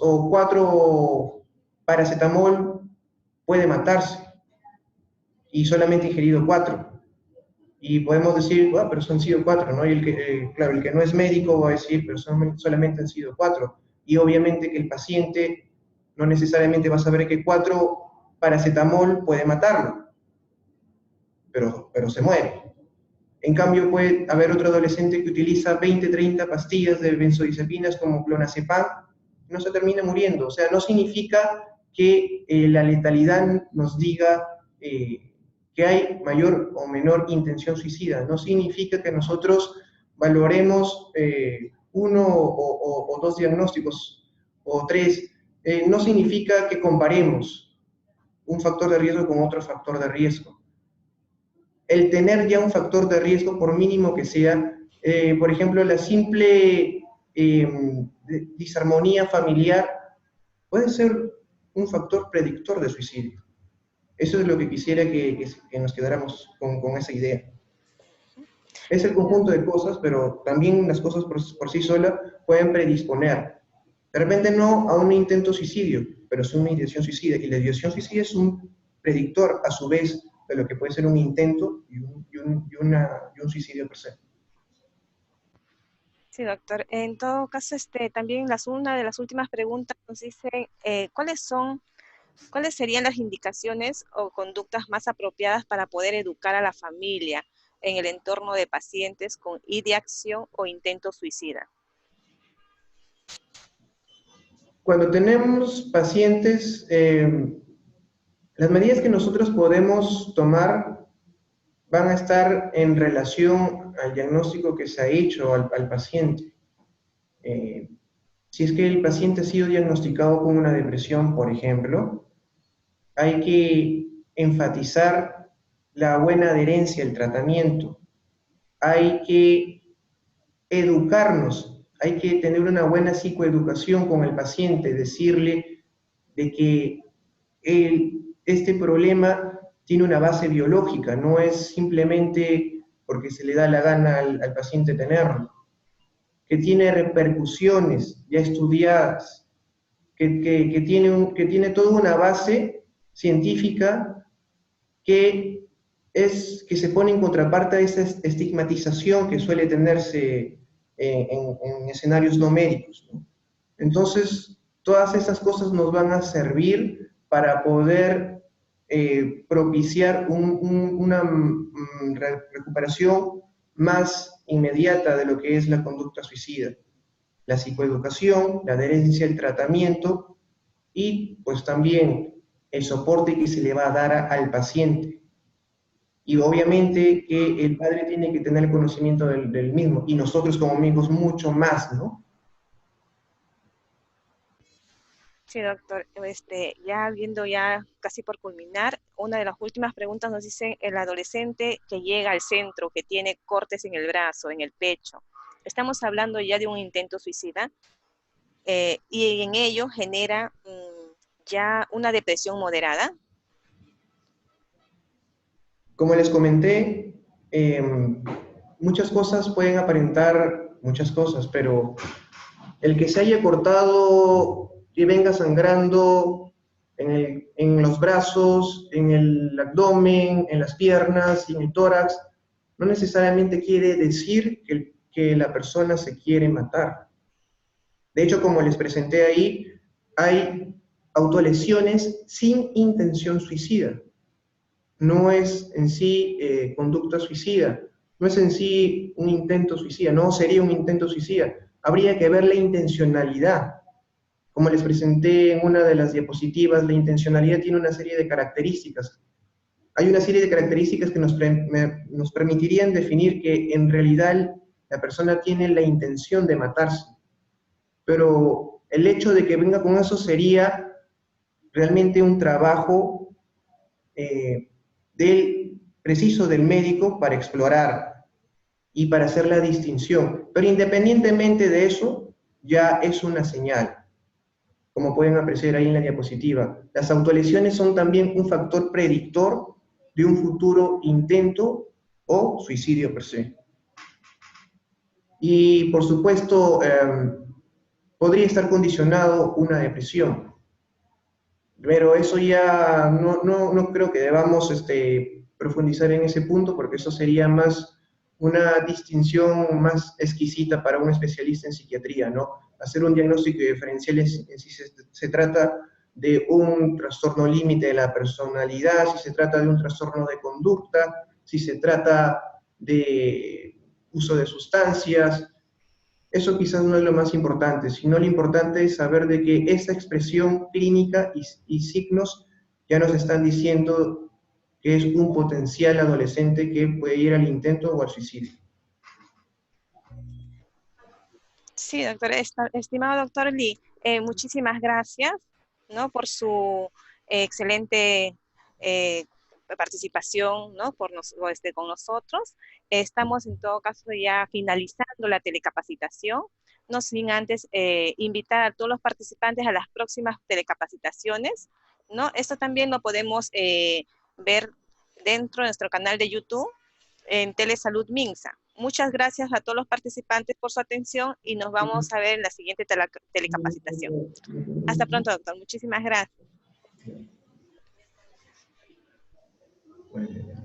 o 4 paracetamol puede matarse y solamente ingerido 4. Y podemos decir, bueno, pero son sido 4, ¿no? Y claro, el que no es médico va a decir, pero solamente han sido 4. Y obviamente que el paciente no necesariamente va a saber que 4 paracetamol puede matarlo, pero se muere. En cambio, puede haber otro adolescente que utiliza 20, 30 pastillas de benzodiazepinas como clonazepam, y no se termina muriendo. O sea, no significa que la letalidad nos diga que hay mayor o menor intención suicida. No significa que nosotros valoremos 1 o 2 diagnósticos o 3. No significa que comparemos un factor de riesgo con otro factor de riesgo. El tener ya un factor de riesgo, por mínimo que sea, por ejemplo, la simple disarmonía familiar puede ser un factor predictor de suicidio. Eso es lo que quisiera que nos quedáramos con esa idea. Es el conjunto de cosas, pero también las cosas por sí solas pueden predisponer. De repente no a un intento suicidio, pero es una ideación suicida. Y la ideación suicida es un predictor, a su vez, de lo que puede ser un intento y un suicidio per se.
Sí, doctor. En todo caso, también una de las últimas preguntas nos dice, ¿cuáles serían las indicaciones o conductas más apropiadas para poder educar a la familia en el entorno de pacientes con ideación o intento suicida?
Cuando tenemos pacientes, las medidas que nosotros podemos tomar van a estar en relación al diagnóstico que se ha hecho al paciente. Si es que el paciente ha sido diagnosticado con una depresión, por ejemplo, hay que enfatizar la buena adherencia al tratamiento. Hay que educarnos, hay que tener una buena psicoeducación con el paciente, decirle de que este problema tiene una base biológica, no es simplemente porque se le da la gana al paciente tenerlo, que tiene repercusiones ya estudiadas, que tiene toda una base científica que se pone en contraparte a esa estigmatización que suele tenerse en escenarios no médicos, ¿no? Entonces, todas esas cosas nos van a servir para poder propiciar una recuperación más inmediata de lo que es la conducta suicida. La psicoeducación, la adherencia al tratamiento y pues también el soporte que se le va a dar al paciente. Y obviamente que el padre tiene que tener el conocimiento del mismo y nosotros como amigos mucho más, ¿no?
Sí, doctor. Ya viendo ya casi por culminar, una de las últimas preguntas nos dice el adolescente que llega al centro, que tiene cortes en el brazo, en el pecho. Estamos hablando ya de un intento suicida y en ello genera ya una depresión moderada.
Como les comenté, muchas cosas pueden aparentar muchas cosas, pero el que se haya cortado y venga sangrando en los brazos, en el abdomen, en las piernas y en el tórax, no necesariamente quiere decir que la persona se quiere matar. De hecho, como les presenté ahí, hay autolesiones sin intención suicida. No es en sí conducta suicida, no es en sí un intento suicida, no sería un intento suicida. Habría que ver la intencionalidad. Como les presenté en una de las diapositivas, la intencionalidad tiene una serie de características. Hay una serie de características que nos permitirían definir que en realidad la persona tiene la intención de matarse. Pero el hecho de que venga con eso sería realmente un trabajo preciso del médico para explorar y para hacer la distinción. Pero independientemente de eso, ya es una señal, como pueden apreciar ahí en la diapositiva. Las autolesiones son también un factor predictor de un futuro intento o suicidio per se. Y por supuesto, podría estar condicionado una depresión. Pero eso ya no creo que debamos profundizar en ese punto porque eso sería más una distinción más exquisita para un especialista en psiquiatría, ¿no? Hacer un diagnóstico diferencial en si se trata de un trastorno límite de la personalidad, si se trata de un trastorno de conducta, si se trata de uso de sustancias. Eso quizás no es lo más importante, sino lo importante es saber de que esa expresión clínica y signos ya nos están diciendo que es un potencial adolescente que puede ir al intento o al suicidio.
Sí, doctor. Estimado doctor Lee, muchísimas gracias, ¿no? Por su excelente eh, participación, ¿no? Con nosotros. Estamos en todo caso ya finalizando la telecapacitación, no sin antes invitar a todos los participantes a las próximas telecapacitaciones, ¿no? Esto también lo podemos ver dentro de nuestro canal de YouTube en Telesalud Minsa. Muchas gracias a todos los participantes por su atención y nos vamos a ver en la siguiente telecapacitación. Hasta pronto, doctor. Muchísimas gracias.
Bueno.